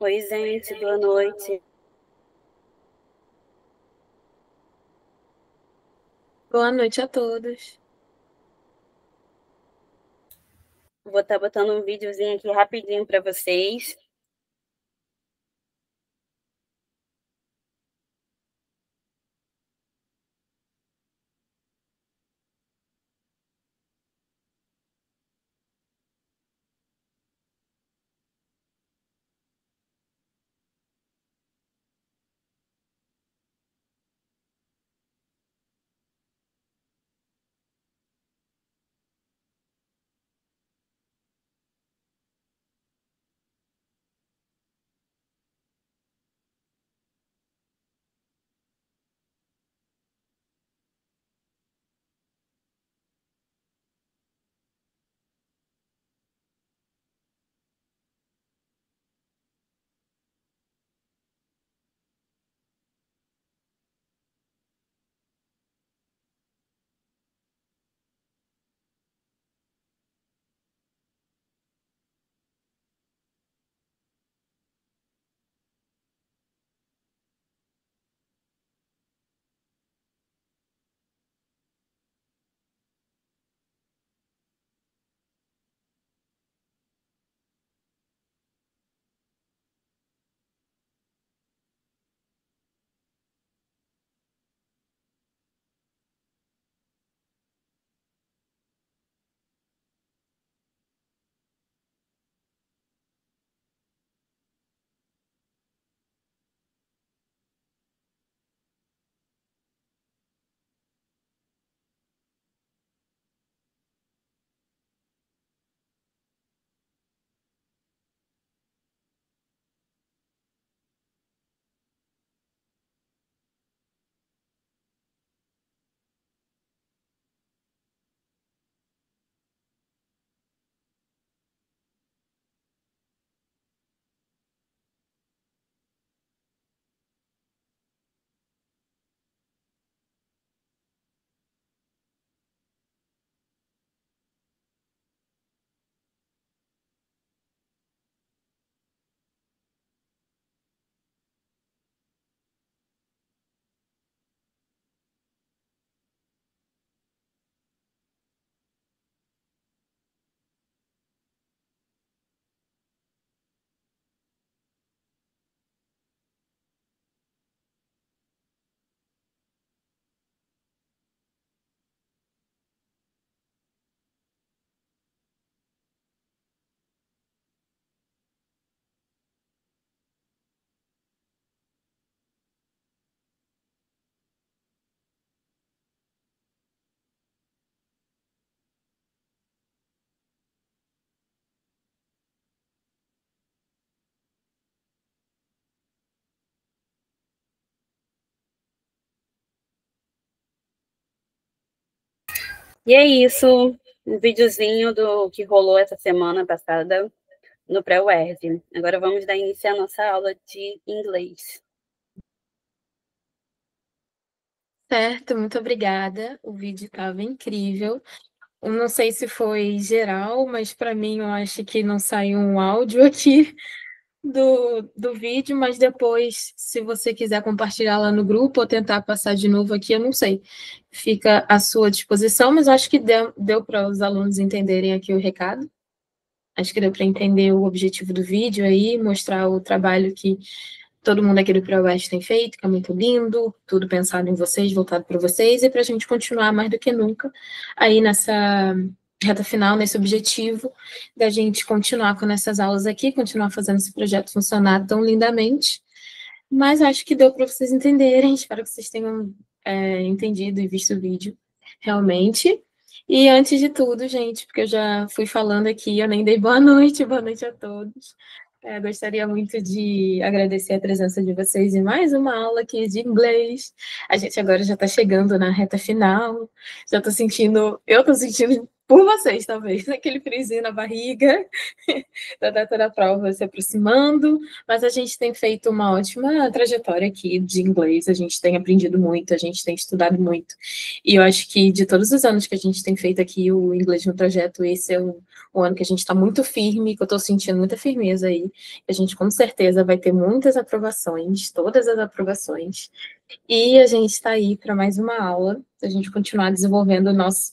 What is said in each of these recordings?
Oi, gente, boa noite. Boa noite a todos. Vou estar botando um videozinho aqui rapidinho para vocês. E é isso, um videozinho do que rolou essa semana passada no pré-UERJ. Agora vamos dar início à nossa aula de inglês. Certo, muito obrigada. O vídeo estava incrível. Eu não sei se foi geral, mas para mim eu acho que não saiu um áudio aqui do vídeo, mas depois, se você quiser compartilhar lá no grupo ou tentar passar de novo aqui, eu não sei. Fica à sua disposição, mas acho que deu para os alunos entenderem aqui o recado. Acho que deu para entender o objetivo do vídeo aí, mostrar o trabalho que todo mundo aqui do ProWest tem feito, que é muito lindo, tudo pensado em vocês, voltado para vocês, e para a gente continuar mais do que nunca aí nessa reta final, nesse objetivo da gente continuar com essas aulas aqui, continuar fazendo esse projeto funcionar tão lindamente. Mas acho que deu para vocês entenderem, espero que vocês tenham entendido e visto o vídeo realmente. E antes de tudo, gente, porque eu já fui falando aqui, eu nem dei boa noite a todos. Gostaria muito de agradecer a presença de vocês em mais uma aula aqui de inglês. A gente agora já está chegando na reta final, já estou sentindo, eu estou sentindo por vocês, talvez, aquele friozinho na barriga, da data da prova se aproximando, mas a gente tem feito uma ótima trajetória aqui de inglês, a gente tem aprendido muito, a gente tem estudado muito, e eu acho que de todos os anos que a gente tem feito aqui o Inglês no Trajeto, esse é o ano que a gente está muito firme, que eu estou sentindo muita firmeza aí, a gente com certeza vai ter muitas aprovações, todas as aprovações, e a gente está aí para mais uma aula, para a gente continuar desenvolvendo o nosso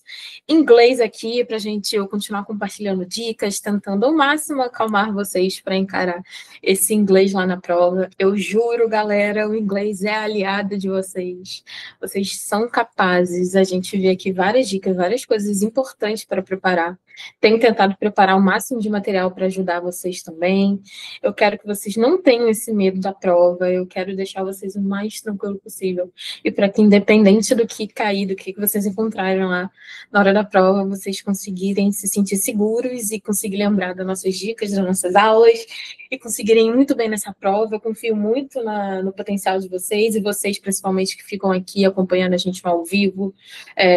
inglês aqui, para a gente eu continuar compartilhando dicas, tentando ao máximo acalmar vocês para encarar esse inglês lá na prova. Eu juro, galera, o inglês é aliado de vocês. Vocês são capazes. A gente vê aqui várias dicas, várias coisas importantes para preparar. Tenho tentado preparar o máximo de material para ajudar vocês também. Eu quero que vocês não tenham esse medo da prova, eu quero deixar vocês o mais tranquilo possível. E para que, independente do que cair, do que vocês encontrarem lá na hora da prova, vocês conseguirem se sentir seguros e conseguir lembrar das nossas dicas, das nossas aulas, e conseguirem ir muito bem nessa prova. Eu confio muito no potencial de vocês, e vocês, principalmente, que ficam aqui acompanhando a gente ao vivo,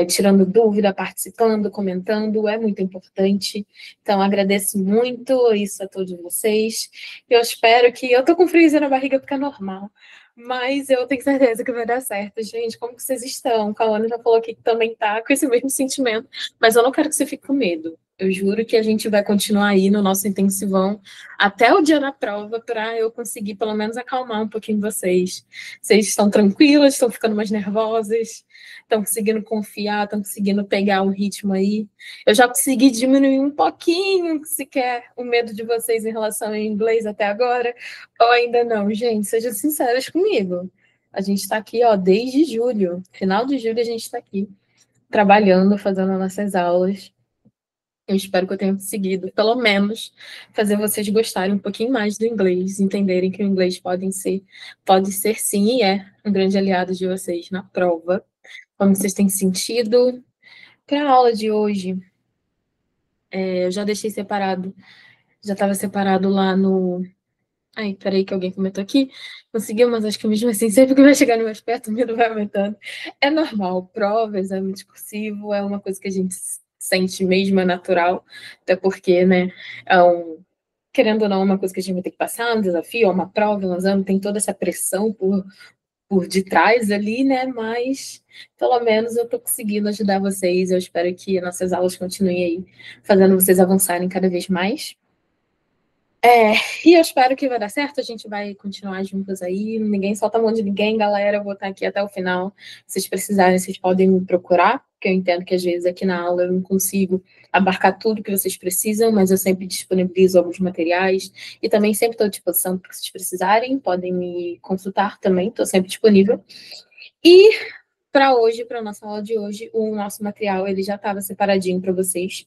tirando dúvida, participando, comentando, é muito importante. Então, agradeço muito isso a todos vocês. Eu espero que... Eu tô com frio na barriga porque é normal, mas eu tenho certeza que vai dar certo. Gente, como que vocês estão? O Cauane já falou aqui que também tá com esse mesmo sentimento, mas eu não quero que você fique com medo. Eu juro que a gente vai continuar aí no nosso intensivão até o dia da prova para eu conseguir pelo menos acalmar um pouquinho vocês. Vocês estão tranquilas, estão ficando mais nervosas, estão conseguindo confiar, estão conseguindo pegar o ritmo aí. Eu já consegui diminuir um pouquinho, sequer, o medo de vocês em relação ao inglês até agora, ou ainda não? Gente, sejam sinceras comigo. A gente está aqui, ó, desde julho. Final de julho a gente está aqui, trabalhando, fazendo nossas aulas. Eu espero que eu tenha conseguido, pelo menos, fazer vocês gostarem um pouquinho mais do inglês, entenderem que o inglês pode ser sim, e é um grande aliado de vocês na prova. Como vocês têm sentido? Para a aula de hoje, eu já deixei separado, já estava separado lá no... Ai, peraí que alguém comentou aqui. Conseguiu, mas acho que mesmo assim, sempre que vai chegar no mais perto, o medo vai aumentando. É normal, prova, exame discursivo, é uma coisa que a gente sente mesmo, é natural, até porque, né, querendo ou não, é uma coisa que a gente vai ter que passar, um desafio, é uma prova, um exame, tem toda essa pressão por detrás ali, né, mas pelo menos eu estou conseguindo ajudar vocês, eu espero que nossas aulas continuem aí, fazendo vocês avançarem cada vez mais. E eu espero que vai dar certo, a gente vai continuar juntas aí, ninguém solta a mão de ninguém, galera, eu vou estar aqui até o final, se vocês precisarem, vocês podem me procurar, porque eu entendo que às vezes aqui na aula eu não consigo abarcar tudo que vocês precisam, mas eu sempre disponibilizo alguns materiais, e também sempre estou à disposição para vocês precisarem, podem me consultar também, estou sempre disponível. E para hoje, para a nossa aula de hoje, o nosso material ele já estava separadinho para vocês,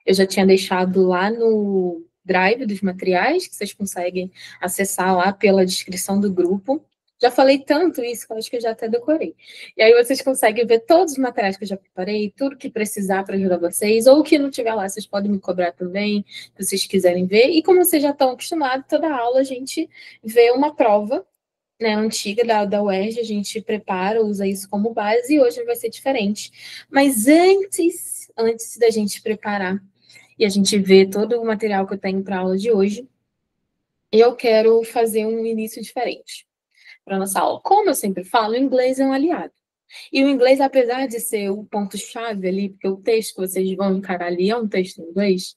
eu já tinha deixado lá no Drive dos materiais, que vocês conseguem acessar lá pela descrição do grupo. Já falei tanto isso que eu acho que eu já até decorei. E aí vocês conseguem ver todos os materiais que eu já preparei, tudo que precisar para ajudar vocês, ou o que não tiver lá, vocês podem me cobrar também, se vocês quiserem ver. E como vocês já estão acostumados, toda aula a gente vê uma prova, né, antiga da UERJ, a gente prepara, usa isso como base, e hoje vai ser diferente. Mas antes da gente preparar e a gente vê todo o material que eu tenho para a aula de hoje, eu quero fazer um início diferente para a nossa aula. Como eu sempre falo, o inglês é um aliado. E o inglês, apesar de ser o ponto-chave ali, porque o texto que vocês vão encarar ali é um texto em inglês,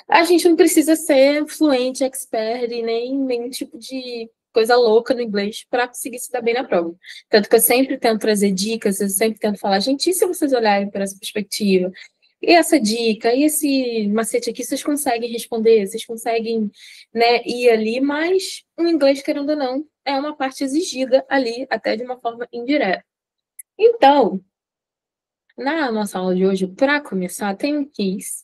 a gente não precisa ser fluente, expert e nem nenhum tipo de coisa louca no inglês para conseguir se dar bem na prova. Tanto que eu sempre tento trazer dicas, eu sempre tento falar, gente, e se vocês olharem por essa perspectiva? E essa dica, e esse macete aqui, vocês conseguem responder, vocês conseguem, né, ir ali, mas o inglês, querendo ou não, é uma parte exigida ali, até de uma forma indireta. Então, na nossa aula de hoje, para começar, tem um quiz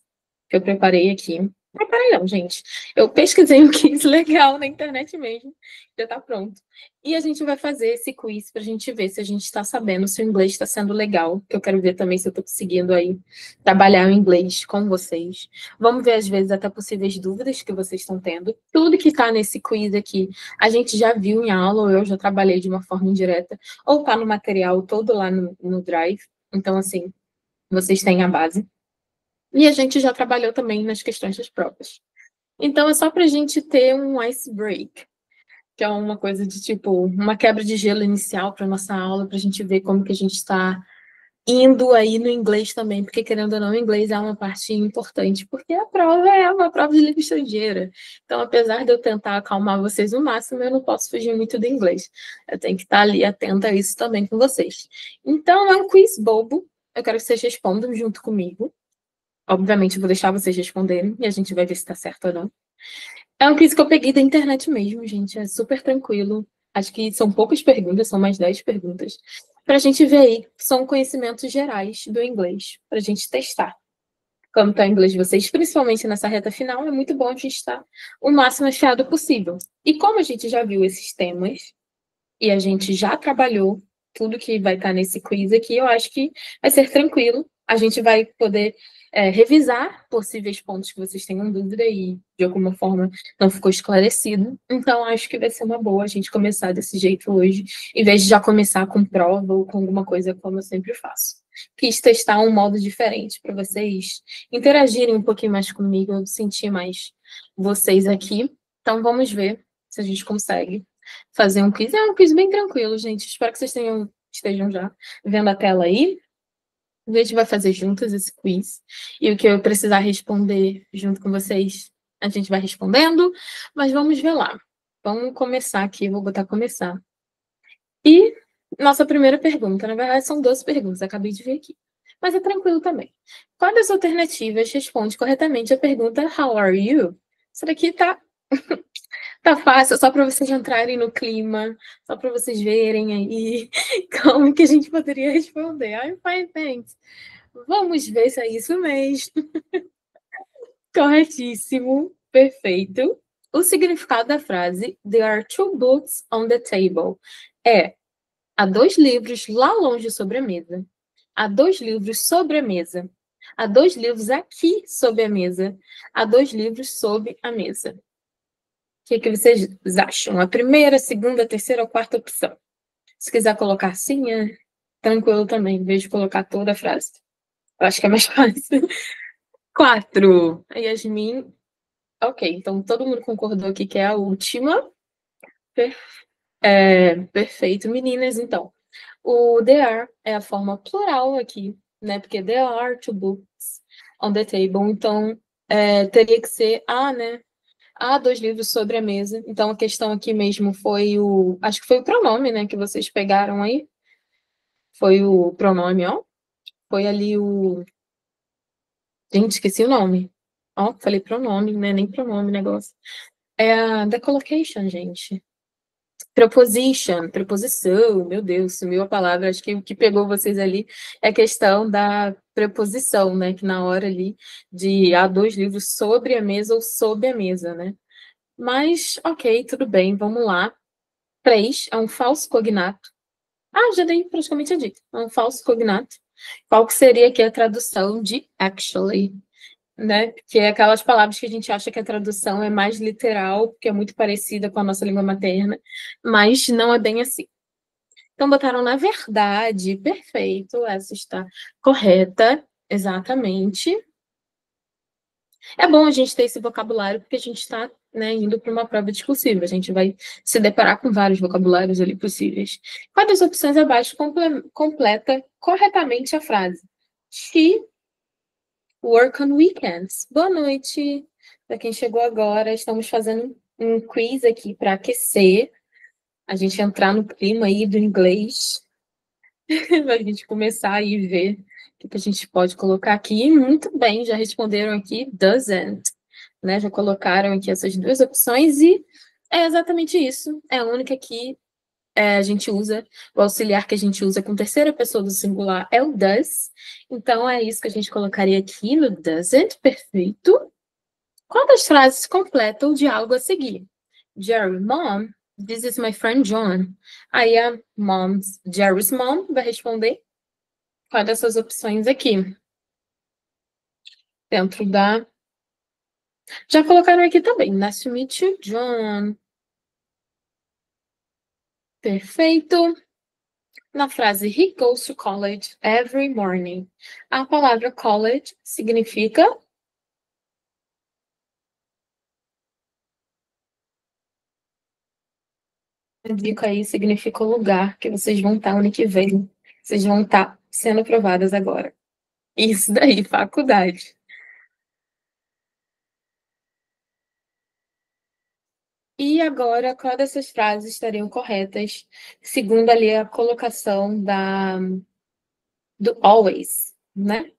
que eu preparei aqui. Preparei não, gente. Eu pesquisei um quiz legal na internet mesmo. Já está pronto. E a gente vai fazer esse quiz para a gente ver se a gente está sabendo, se o inglês está sendo legal. Que eu quero ver também se eu estou conseguindo aí trabalhar o inglês com vocês. Vamos ver, às vezes, até possíveis dúvidas que vocês estão tendo. Tudo que está nesse quiz aqui, a gente já viu em aula, ou eu já trabalhei de uma forma indireta, ou está no material todo lá no Drive. Então, assim, vocês têm a base. E a gente já trabalhou também nas questões das provas. Então, é só para a gente ter um ice break, que é uma coisa de tipo, uma quebra de gelo inicial para nossa aula, para a gente ver como que a gente está indo aí no inglês também, porque querendo ou não, o inglês é uma parte importante, porque a prova é uma prova de língua estrangeira. Então, apesar de eu tentar acalmar vocês o máximo, eu não posso fugir muito do inglês. Eu tenho que estar ali atenta a isso também com vocês. Então, é um quiz bobo. Eu quero que vocês respondam junto comigo. Obviamente, eu vou deixar vocês responderem e a gente vai ver se está certo ou não. É um quiz que eu peguei da internet mesmo, gente. É super tranquilo. Acho que são poucas perguntas, são mais 10 perguntas. Para a gente ver aí, são conhecimentos gerais do inglês, para a gente testar como está o inglês de vocês, principalmente nessa reta final. É muito bom a gente estar o máximo afiado possível. E como a gente já viu esses temas, e a gente já trabalhou tudo que vai estar nesse quiz aqui, eu acho que vai ser tranquilo. A gente vai poder revisar possíveis pontos que vocês tenham dúvida e, de alguma forma, não ficou esclarecido. Então, acho que vai ser uma boa a gente começar desse jeito hoje, em vez de já começar com prova ou com alguma coisa como eu sempre faço. Quis testar um modo diferente para vocês interagirem um pouquinho mais comigo, eu sentir mais vocês aqui. Então, vamos ver se a gente consegue fazer um quiz. É um quiz bem tranquilo, gente. Espero que vocês estejam já vendo a tela aí. A gente vai fazer juntas esse quiz. E o que eu precisar responder junto com vocês, a gente vai respondendo. Mas vamos ver lá. Vamos começar aqui. Vou botar começar. E nossa primeira pergunta, na verdade, são 12 perguntas. Acabei de ver aqui. Mas é tranquilo também. Qual das alternativas responde corretamente a pergunta How are you? Isso daqui tá fácil, só para vocês entrarem no clima, só para vocês verem aí como que a gente poderia responder. I'm fine, thanks. Vamos ver se é isso mesmo. Corretíssimo, perfeito. O significado da frase There are two books on the table é há dois livros lá longe sobre a mesa. Há dois livros sobre a mesa. Há dois livros aqui sobre a mesa. Há dois livros sob a mesa. O que vocês acham? A primeira, a segunda, a terceira ou a quarta opção? Se quiser colocar sim, é tranquilo também, em vez de colocar toda a frase. Eu acho que é mais fácil. 4. A Yasmin. Ok, então todo mundo concordou aqui que é a última. Perfeito, meninas, então. O there are é a forma plural aqui, né? Porque there are two books on the table. Então, teria que ser a, né? Há dois livros sobre a mesa. Então, a questão aqui mesmo foi o... Acho que foi o pronome, né? Que vocês pegaram aí. Foi o pronome, ó. Foi ali o... Gente, esqueci o nome. Ó, falei pronome, né? Nem pronome, negócio. É a the collocation, gente. Preposition, preposição, meu Deus, sumiu a palavra. Acho que o que pegou vocês ali é a questão da preposição, né? Que na hora ali de há dois livros sobre a mesa ou sob a mesa, né? Mas, ok, tudo bem, vamos lá. 3 é um falso cognato. Ah, já dei praticamente a dica. É um falso cognato. Qual que seria aqui a tradução de actually? Né? Que é aquelas palavras que a gente acha que a tradução é mais literal, porque é muito parecida com a nossa língua materna, mas não é bem assim. Então, botaram na verdade, perfeito, essa está correta, exatamente. É bom a gente ter esse vocabulário, porque a gente está, né, indo para uma prova discursiva. A gente vai se deparar com vários vocabulários ali possíveis. Qual das opções abaixo completa corretamente a frase? She work on weekends. Boa noite. Para quem chegou agora, estamos fazendo um quiz aqui para aquecer. A gente entrar no clima aí do inglês. Para a gente começar aí e ver o que a gente pode colocar aqui. Muito bem, já responderam aqui, doesn't. Né? Já colocaram aqui essas duas opções e é exatamente isso. É a única que a gente usa, o auxiliar que a gente usa com terceira pessoa do singular é o does. Então, é isso que a gente colocaria aqui no doesn't. Perfeito. Qual das frases completa o diálogo a seguir? Jerry, Mom, this is my friend John. Aí a Jerry's mom vai responder qual dessas opções aqui. Dentro da... Já colocaram aqui também. Nice to meet you, John. Perfeito. Na frase He goes to college every morning. A palavra college significa... A dica aí significa o lugar que vocês vão estar ano que vem. Vocês vão estar sendo aprovadas agora. Isso daí, faculdade. E agora, qual dessas frases estariam corretas, segundo ali a colocação do always, né?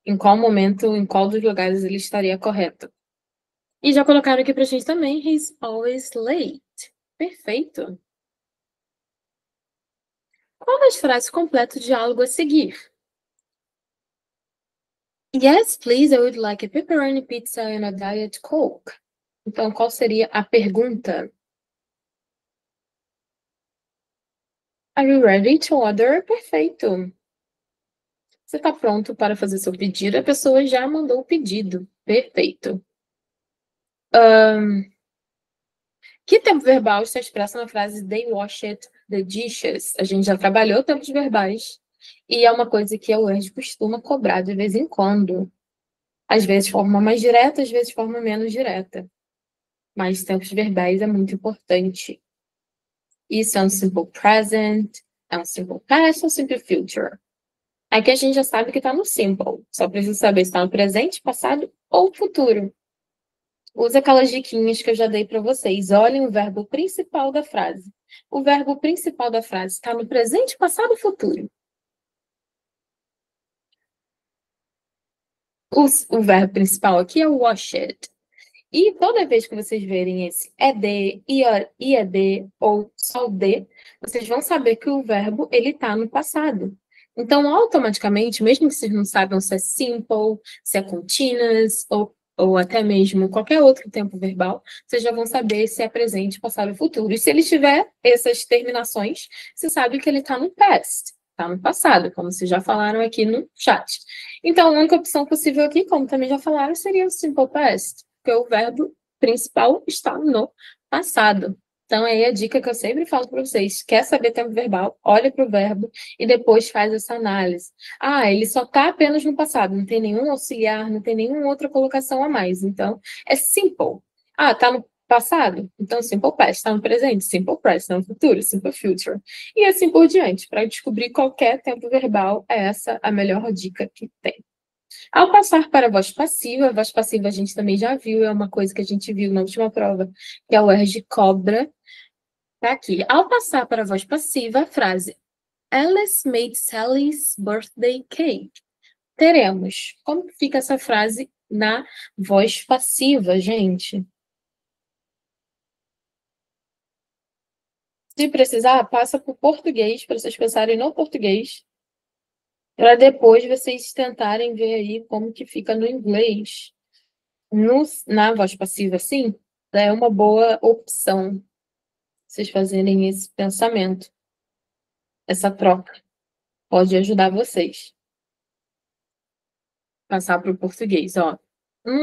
Em qual momento, em qual dos lugares ele estaria correto. E já colocaram aqui pra gente também, he's always late. Perfeito. Qual das frases completa o diálogo a seguir? Yes, please, I would like a pepperoni pizza and a Diet Coke. Então, qual seria a pergunta? Are you ready to order? Perfeito. Você está pronto para fazer seu pedido? A pessoa já mandou o pedido. Perfeito. Que tempo verbal está expresso na frase they washed the dishes? A gente já trabalhou tempos verbais. E é uma coisa que a UERJ costuma cobrar de vez em quando. Às vezes de forma mais direta, às vezes de forma menos direta. Mas tempos verbais é muito importante. Isso é um simple present, é um simple past ou um simple future. Aqui a gente já sabe que está no simple. Só precisa saber se está no presente, passado ou futuro. Usa aquelas diquinhas que eu já dei para vocês. Olhem o verbo principal da frase. O verbo principal da frase está no presente, passado ou futuro? O verbo principal aqui é washed. E toda vez que vocês verem esse ED, IED ou só o D, vocês vão saber que o verbo ele está no passado. Então, automaticamente, mesmo que vocês não saibam se é simple, se é continuous, ou até mesmo qualquer outro tempo verbal, vocês já vão saber se é presente, passado ou futuro. E se ele tiver essas terminações, você sabe que ele está no past, está no passado, como vocês já falaram aqui no chat. Então, a única opção possível aqui, como também já falaram, seria o simple past, porque o verbo principal está no passado. Então, aí a dica que eu sempre falo para vocês, quer saber tempo verbal, olha para o verbo e depois faz essa análise. Ah, ele só está apenas no passado, não tem nenhum auxiliar, não tem nenhuma outra colocação a mais. Então, é simple. Ah, está no passado? Então, simple past. Está no presente? Simple present. Está no futuro? Simple future. E assim por diante. Para descobrir qualquer tempo verbal, é essa a melhor dica que tem. Ao passar para a voz passiva a gente também já viu, é uma coisa que a gente viu na última prova, que é o R de cobra. Tá aqui. Ao passar para a voz passiva, a frase Alice made Sally's birthday cake. Teremos. Como fica essa frase na voz passiva, gente? Se precisar, passa para o português, para vocês pensarem no português, para depois vocês tentarem ver aí como que fica no inglês. Na voz passiva, sim, é uma boa opção vocês fazerem esse pensamento. Essa troca pode ajudar vocês. Passar para o português, ó.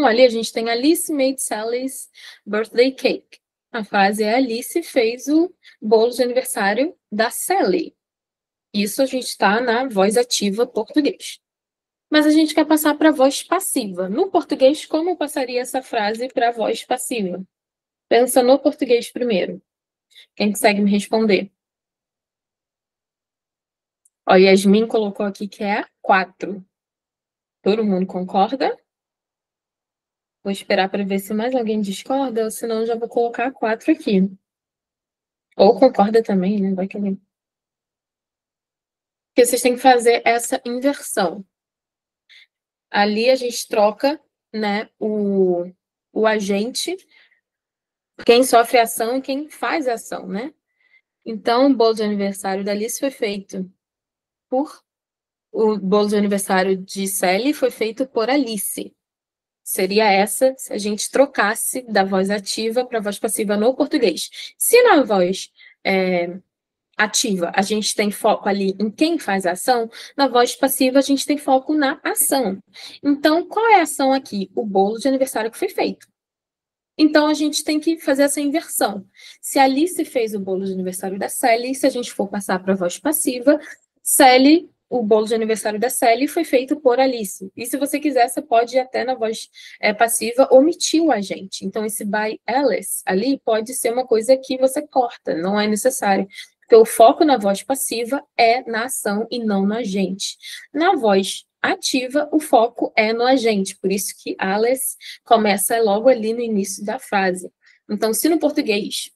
Ali a gente tem Alice made Sally's birthday cake. A frase é Alice fez o bolo de aniversário da Sally. Isso a gente está na voz ativa português. Mas a gente quer passar para a voz passiva. No português, como passaria essa frase para a voz passiva? Pensa no português primeiro. Quem consegue me responder? Ó, Yasmin colocou aqui que é 4. Todo mundo concorda? Vou esperar para ver se mais alguém discorda, ou senão já vou colocar 4 aqui. Ou concorda também, né? Vai que alguém... Porque vocês têm que fazer essa inversão. Ali a gente troca, né, o agente, quem sofre a ação e quem faz a ação, né? Então, o bolo de aniversário da Alice foi feito por... O bolo de aniversário de Sally foi feito por Alice. Seria essa se a gente trocasse da voz ativa para a voz passiva no português. Se na voz ativa a gente tem foco ali em quem faz a ação, na voz passiva a gente tem foco na ação. Então, qual é a ação aqui? O bolo de aniversário que foi feito. Então, a gente tem que fazer essa inversão. Se a Alice fez o bolo de aniversário da Sally, se a gente for passar para a voz passiva, Sally, o bolo de aniversário da Sally foi feito por Alice. E se você quiser, você pode ir até na voz passiva omitir o agente. Então, esse by Alice ali pode ser uma coisa que você corta, não é necessário. Porque o foco na voz passiva é na ação e não no agente. Na voz ativa, o foco é no agente. Por isso que Alice começa logo ali no início da frase. Então, se no português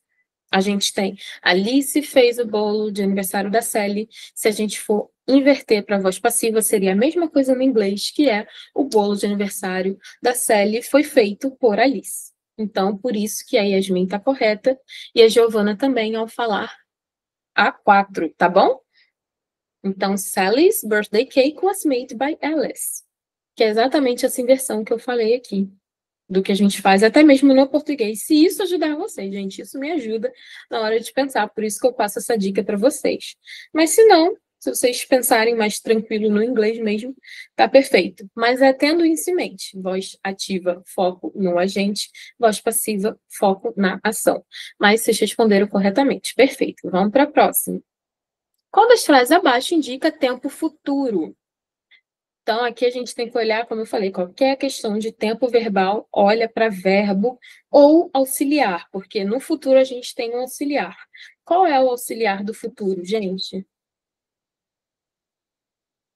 a gente tem Alice fez o bolo de aniversário da Sally, se a gente for inverter para a voz passiva, seria a mesma coisa no inglês, que é o bolo de aniversário da Sally foi feito por Alice. Então, por isso que a Yasmin está correta e a Giovana também ao falar A4, tá bom? Então, Sally's birthday cake was made by Alice. Que é exatamente essa inversão que eu falei aqui, do que a gente faz, até mesmo no português. Se isso ajudar vocês, gente, isso me ajuda na hora de pensar, por isso que eu passo essa dica para vocês. Mas se não, se vocês pensarem mais tranquilo no inglês mesmo, tá perfeito. Mas é tendo isso em mente. Voz ativa, foco no agente. Voz passiva, foco na ação. Mas vocês responderam corretamente. Perfeito. Vamos para a próxima. Qual das frases abaixo indica tempo futuro? Então, aqui a gente tem que olhar, como eu falei, qualquer questão de tempo verbal, olha para verbo ou auxiliar, porque no futuro a gente tem um auxiliar. Qual é o auxiliar do futuro, gente?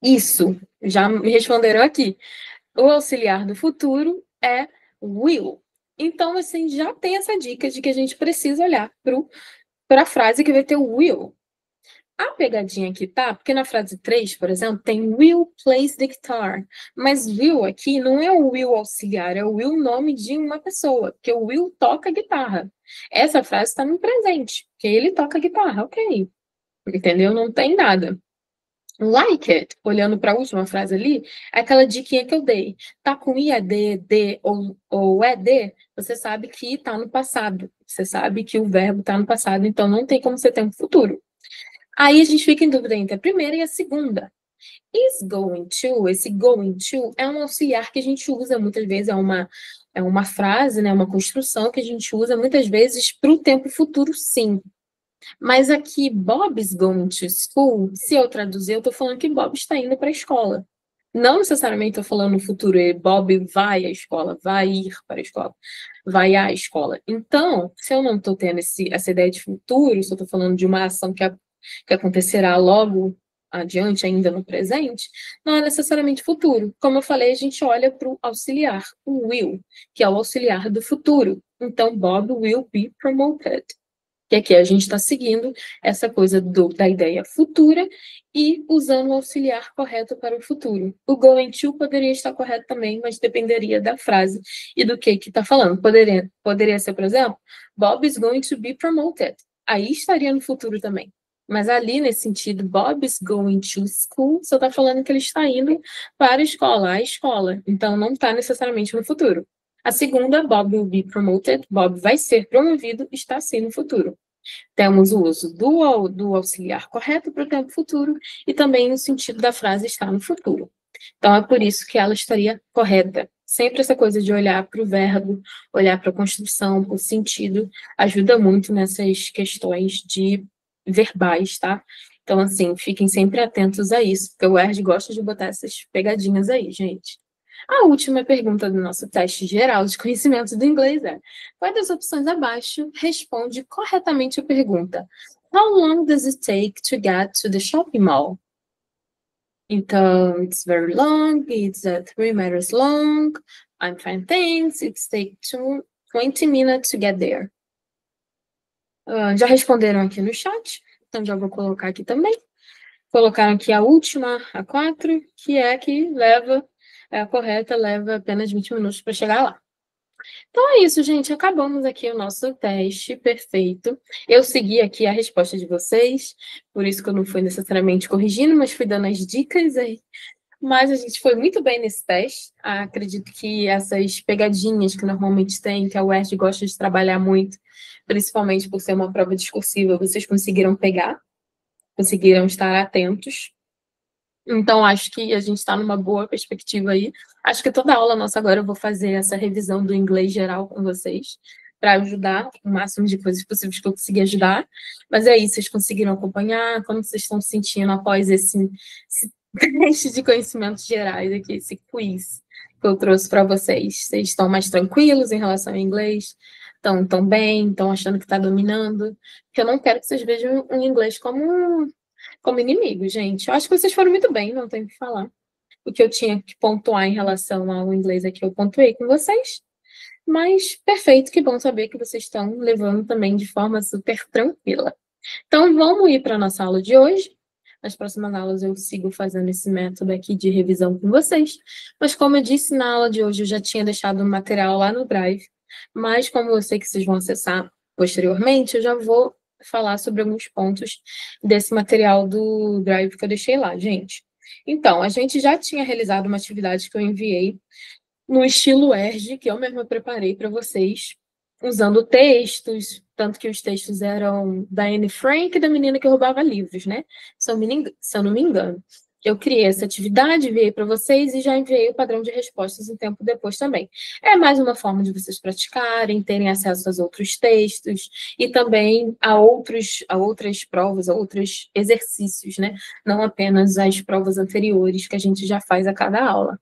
Isso, já me responderam aqui. O auxiliar do futuro é will. Então, assim, já tem essa dica de que a gente precisa olhar para a frase que vai ter o will. A pegadinha aqui tá, porque na frase 3, por exemplo, tem Will plays the guitar. Mas Will aqui não é o Will auxiliar, é o Will nome de uma pessoa, porque o Will toca guitarra. Essa frase está no presente, porque ele toca guitarra, ok. Entendeu? Não tem nada. Like it, olhando para a última frase ali, é aquela diquinha que eu dei. Tá com IAD, D ou ED, você sabe que tá no passado. Você sabe que o verbo tá no passado, então não tem como ser tempo futuro. Aí a gente fica em dúvida entre a primeira e a segunda. Is going to, esse going to é um auxiliar que a gente usa muitas vezes, é uma frase, né, uma construção que a gente usa muitas vezes para o tempo futuro, sim. Mas aqui, Bob is going to school, se eu traduzir, eu estou falando que Bob está indo para a escola. Não necessariamente estou falando no futuro, Bob vai à escola, vai ir para a escola, vai à escola. Então, se eu não estou tendo essa ideia de futuro, se eu estou falando de uma ação que acontecerá logo adiante, ainda no presente, não é necessariamente futuro. Como eu falei, a gente olha para o auxiliar, o will, que é o auxiliar do futuro. Então, Bob will be promoted. Que aqui a gente está seguindo essa coisa da ideia futura e usando o auxiliar correto para o futuro. O going to poderia estar correto também, mas dependeria da frase e do que está falando. Poderia ser, por exemplo, Bob is going to be promoted. Aí estaria no futuro também. Mas ali, nesse sentido, Bob is going to school, só está falando que ele está indo para a escola. Então, não está necessariamente no futuro. A segunda, Bob will be promoted, Bob vai ser promovido, está sim no futuro. Temos o uso do auxiliar correto para o tempo futuro e também no sentido da frase estar no futuro. Então, é por isso que ela estaria correta. Sempre essa coisa de olhar para o verbo, olhar para a construção, para o sentido, ajuda muito nessas questões de verbais, tá? Então, assim, fiquem sempre atentos a isso, porque o Word gosta de botar essas pegadinhas aí, gente. A última pergunta do nosso teste geral de conhecimento do inglês é: qual das opções abaixo responde corretamente a pergunta? How long does it take to get to the shopping mall? Então, it's very long, it's 3 meters long, I'm fine, thanks, it's take 20 minutes to get there. Já responderam aqui no chat, então já vou colocar aqui também. Colocaram aqui a última, a 4, que é que a correta leva apenas 20 minutos para chegar lá. Então é isso, gente. Acabamos aqui o nosso teste perfeito. Eu segui aqui a resposta de vocês, por isso que eu não fui necessariamente corrigindo, mas fui dando as dicas aí. Mas a gente foi muito bem nesse teste. Acredito que essas pegadinhas que normalmente tem, que a UERJ gosta de trabalhar muito, principalmente por ser uma prova discursiva, vocês conseguiram pegar, conseguiram estar atentos. Então, acho que a gente está numa boa perspectiva aí. Acho que toda aula nossa agora eu vou fazer essa revisão do inglês geral com vocês, para ajudar o máximo de coisas possíveis que eu conseguir ajudar. Mas é isso, vocês conseguiram acompanhar? Como vocês estão se sentindo após esse teste de conhecimentos gerais aqui, esse quiz que eu trouxe para vocês? Vocês estão mais tranquilos em relação ao inglês? Estão tão bem? Estão achando que está dominando? Porque eu não quero que vocês vejam o inglês como inimigo, gente. Eu acho que vocês foram muito bem, não tenho o que falar. O que eu tinha que pontuar em relação ao inglês aqui, eu pontuei com vocês. Mas perfeito, que bom saber que vocês estão levando também de forma super tranquila. Então, vamos ir para a nossa aula de hoje. Nas próximas aulas eu sigo fazendo esse método aqui de revisão com vocês. Mas como eu disse na aula de hoje, eu já tinha deixado o material lá no Drive. Mas como eu sei que vocês vão acessar posteriormente, eu já vou falar sobre alguns pontos desse material do Drive que eu deixei lá, gente. Então, a gente já tinha realizado uma atividade que eu enviei no estilo ERG, que eu mesma preparei para vocês, usando textos, tanto que os textos eram da Anne Frank e da menina que roubava livros, né? Se eu não me engano. Eu criei essa atividade, enviei para vocês e já enviei o padrão de respostas um tempo depois também. É mais uma forma de vocês praticarem, terem acesso aos outros textos e também a outras provas, a outros exercícios, né? Não apenas as provas anteriores que a gente já faz a cada aula.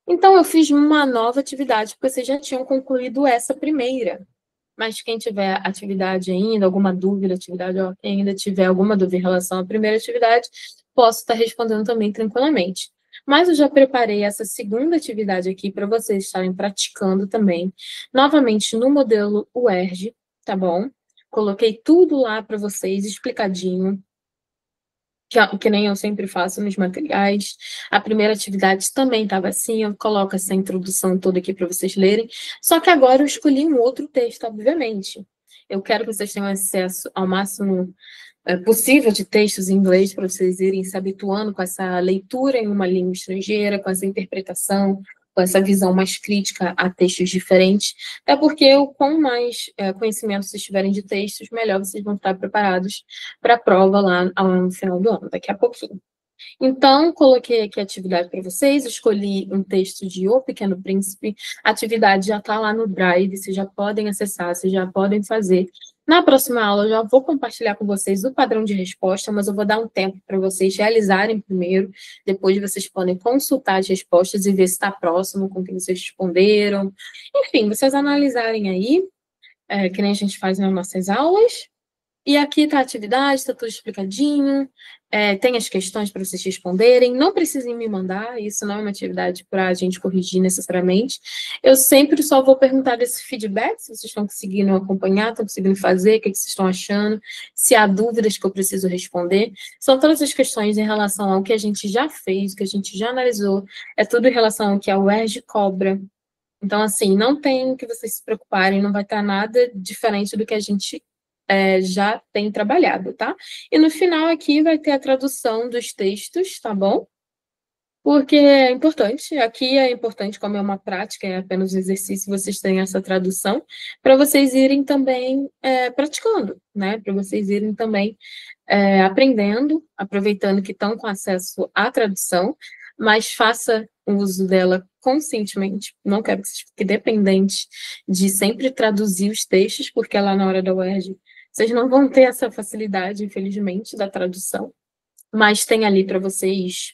Então, eu fiz uma nova atividade, porque vocês já tinham concluído essa primeira. Mas quem tiver atividade ainda, alguma dúvida, atividade, ó, quem ainda tiver alguma dúvida em relação à primeira atividade, posso estar respondendo também tranquilamente. Mas eu já preparei essa segunda atividade aqui para vocês estarem praticando também, novamente no modelo UERJ, tá bom? Coloquei tudo lá para vocês explicadinho, que nem eu sempre faço nos materiais. A primeira atividade também estava assim, eu coloco essa introdução toda aqui para vocês lerem. Só que agora eu escolhi um outro texto, obviamente. Eu quero que vocês tenham acesso ao máximo possível de textos em inglês para vocês irem se habituando com essa leitura em uma língua estrangeira, com essa interpretação, com essa visão mais crítica a textos diferentes. Até porque, quanto mais conhecimento vocês tiverem de textos, melhor vocês vão estar preparados para a prova lá no final do ano, daqui a pouquinho. Então, coloquei aqui a atividade para vocês, escolhi um texto de O Pequeno Príncipe, a atividade já está lá no Drive, vocês já podem acessar, vocês já podem fazer. Na próxima aula, eu já vou compartilhar com vocês o padrão de resposta, mas eu vou dar um tempo para vocês realizarem primeiro, depois vocês podem consultar as respostas e ver se está próximo com o que vocês responderam. Enfim, vocês analisarem aí, que nem a gente faz nas nossas aulas, e aqui está a atividade, está tudo explicadinho, tem as questões para vocês responderem, não precisem me mandar, isso não é uma atividade para a gente corrigir necessariamente. Eu sempre só vou perguntar desse feedback, se vocês estão conseguindo acompanhar, estão conseguindo fazer, o que vocês estão achando, se há dúvidas que eu preciso responder. São todas as questões em relação ao que a gente já fez, o que a gente já analisou, é tudo em relação ao que a UERJ cobra. Então, assim, não tem que vocês se preocuparem, não vai estar nada diferente do que a gente já tem trabalhado, tá? E no final aqui vai ter a tradução dos textos, tá bom? Porque é importante, aqui é importante, como é uma prática, é apenas um exercício, vocês têm essa tradução, para vocês irem também praticando, né? Para vocês irem também aprendendo, aproveitando que estão com acesso à tradução, mas faça o uso dela conscientemente, não quero que vocês fiquem dependentes de sempre traduzir os textos, porque lá na hora da UERJ vocês não vão ter essa facilidade, infelizmente, da tradução, mas tem ali para vocês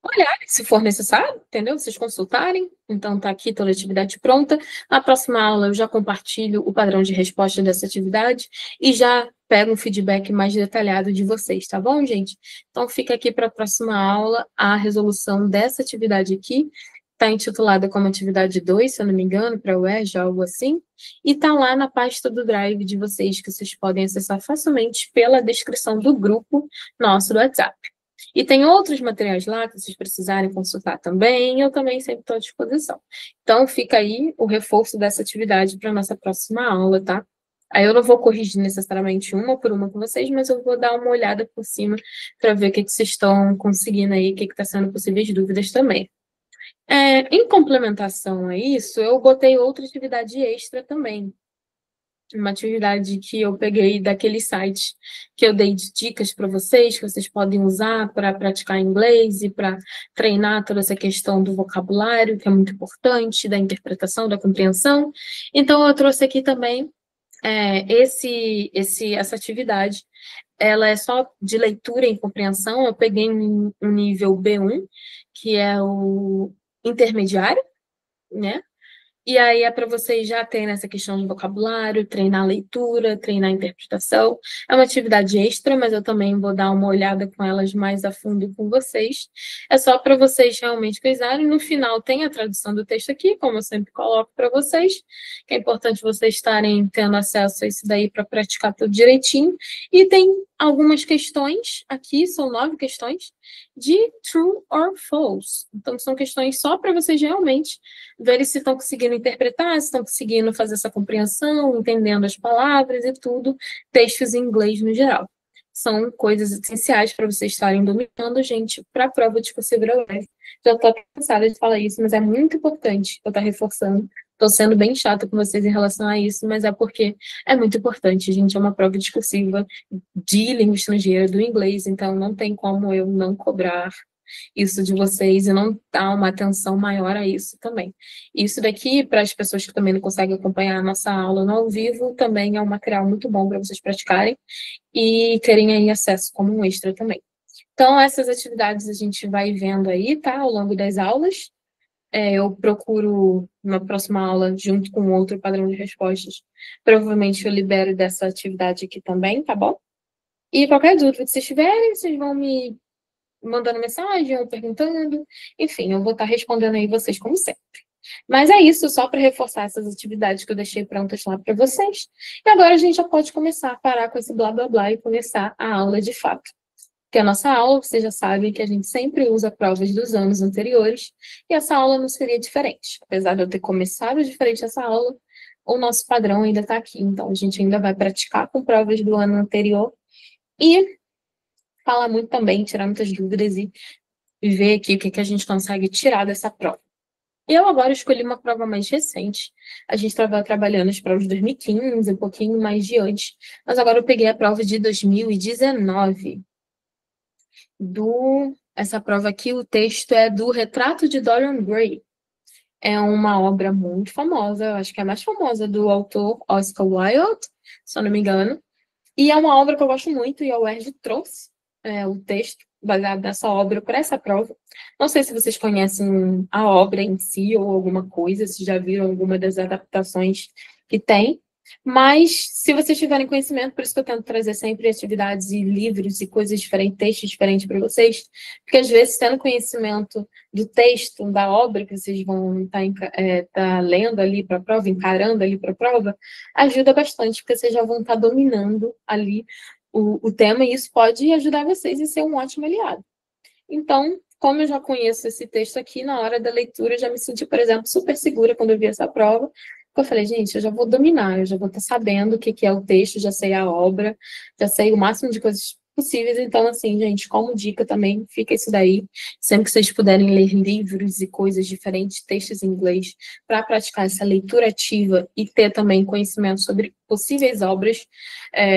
olharem, se for necessário, entendeu? Vocês consultarem. Então, tá aqui toda a atividade pronta. Na próxima aula, eu já compartilho o padrão de resposta dessa atividade e já pego um feedback mais detalhado de vocês, tá bom, gente? Então, fica aqui para a próxima aula a resolução dessa atividade aqui. Está intitulada como atividade 2, se eu não me engano, para o UERJ, algo assim. E está lá na pasta do Drive de vocês, que vocês podem acessar facilmente pela descrição do grupo nosso do WhatsApp. E tem outros materiais lá que vocês precisarem consultar também, eu também sempre estou à disposição. Então, fica aí o reforço dessa atividade para a nossa próxima aula, tá? Aí eu não vou corrigir necessariamente uma por uma com vocês, mas eu vou dar uma olhada por cima para ver o que vocês estão conseguindo aí, o que está sendo possíveis dúvidas também. Em complementação a isso, eu botei outra atividade extra também, uma atividade que eu peguei daquele site que eu dei de dicas para vocês, que vocês podem usar para praticar inglês e para treinar toda essa questão do vocabulário, que é muito importante, da interpretação, da compreensão. Então, eu trouxe aqui também essa atividade. Ela é só de leitura e compreensão. Eu peguei um nível B1, que é o intermediário, né? E aí é para vocês já terem essa questão de vocabulário, treinar a leitura, treinar a interpretação. É uma atividade extra, mas eu também vou dar uma olhada com elas mais a fundo com vocês. É só para vocês realmente coisarem. No final tem a tradução do texto aqui, como eu sempre coloco para vocês, que é importante vocês estarem tendo acesso a isso daí para praticar tudo direitinho. E tem algumas questões aqui, são 9 questões, de true or false. Então, são questões só para vocês realmente verem se estão conseguindo interpretar, se estão conseguindo fazer essa compreensão, entendendo as palavras e tudo, textos em inglês no geral. São coisas essenciais para vocês estarem dominando, gente, para a prova de possível leve. Já estou cansada de falar isso, mas é muito importante eu estar reforçando. Estou sendo bem chata com vocês em relação a isso, mas é porque é muito importante, gente. É uma prova discursiva de língua estrangeira, do inglês, então não tem como eu não cobrar isso de vocês e não dar uma atenção maior a isso também. Isso daqui, para as pessoas que também não conseguem acompanhar a nossa aula no ao vivo, também é um material muito bom para vocês praticarem e terem aí acesso como um extra também. Então, essas atividades a gente vai vendo aí, tá, ao longo das aulas. Eu procuro, na próxima aula, junto com outro padrão de respostas, provavelmente eu libero dessa atividade aqui também, tá bom? E qualquer dúvida que vocês tiverem, vocês vão me mandando mensagem ou perguntando. Enfim, eu vou estar respondendo aí vocês como sempre. Mas é isso, só para reforçar essas atividades que eu deixei prontas lá para vocês. E agora a gente já pode começar a parar com esse blá blá blá e começar a aula de fato. Porque a nossa aula, vocês já sabem que a gente sempre usa provas dos anos anteriores, e essa aula não seria diferente. Apesar de eu ter começado diferente essa aula, o nosso padrão ainda está aqui. Então, a gente ainda vai praticar com provas do ano anterior e falar muito também, tirar muitas dúvidas e ver aqui o que a gente consegue tirar dessa prova. Eu agora escolhi uma prova mais recente. A gente estava trabalhando as provas de 2015, um pouquinho mais de antes, mas agora eu peguei a prova de 2019. Essa prova aqui, o texto é do Retrato de Dorian Gray. É uma obra muito famosa, eu acho que é a mais famosa do autor Oscar Wilde, se eu não me engano. E é uma obra que eu gosto muito, e a UERJ trouxe o texto baseado nessa obra para essa prova. Não sei se vocês conhecem a obra em si ou alguma coisa, se já viram alguma das adaptações que tem, mas se vocês tiverem conhecimento, por isso que eu tento trazer sempre atividades e livros e coisas diferentes, textos diferentes para vocês, porque às vezes, tendo conhecimento do texto, da obra que vocês vão estar lendo ali para a prova, encarando ali para a prova, ajuda bastante, porque vocês já vão estar dominando ali o tema, e isso pode ajudar vocês a ser um ótimo aliado. Então, como eu já conheço esse texto aqui, na hora da leitura, eu já me senti, por exemplo, super segura quando eu vi essa prova, porque eu falei, gente, eu já vou dominar, eu já vou estar sabendo o que é o texto, já sei a obra, já sei o máximo de coisas possíveis. Então, assim, gente, como dica também, fica isso daí. Sempre que vocês puderem ler livros e coisas diferentes, textos em inglês, para praticar essa leitura ativa e ter também conhecimento sobre possíveis obras,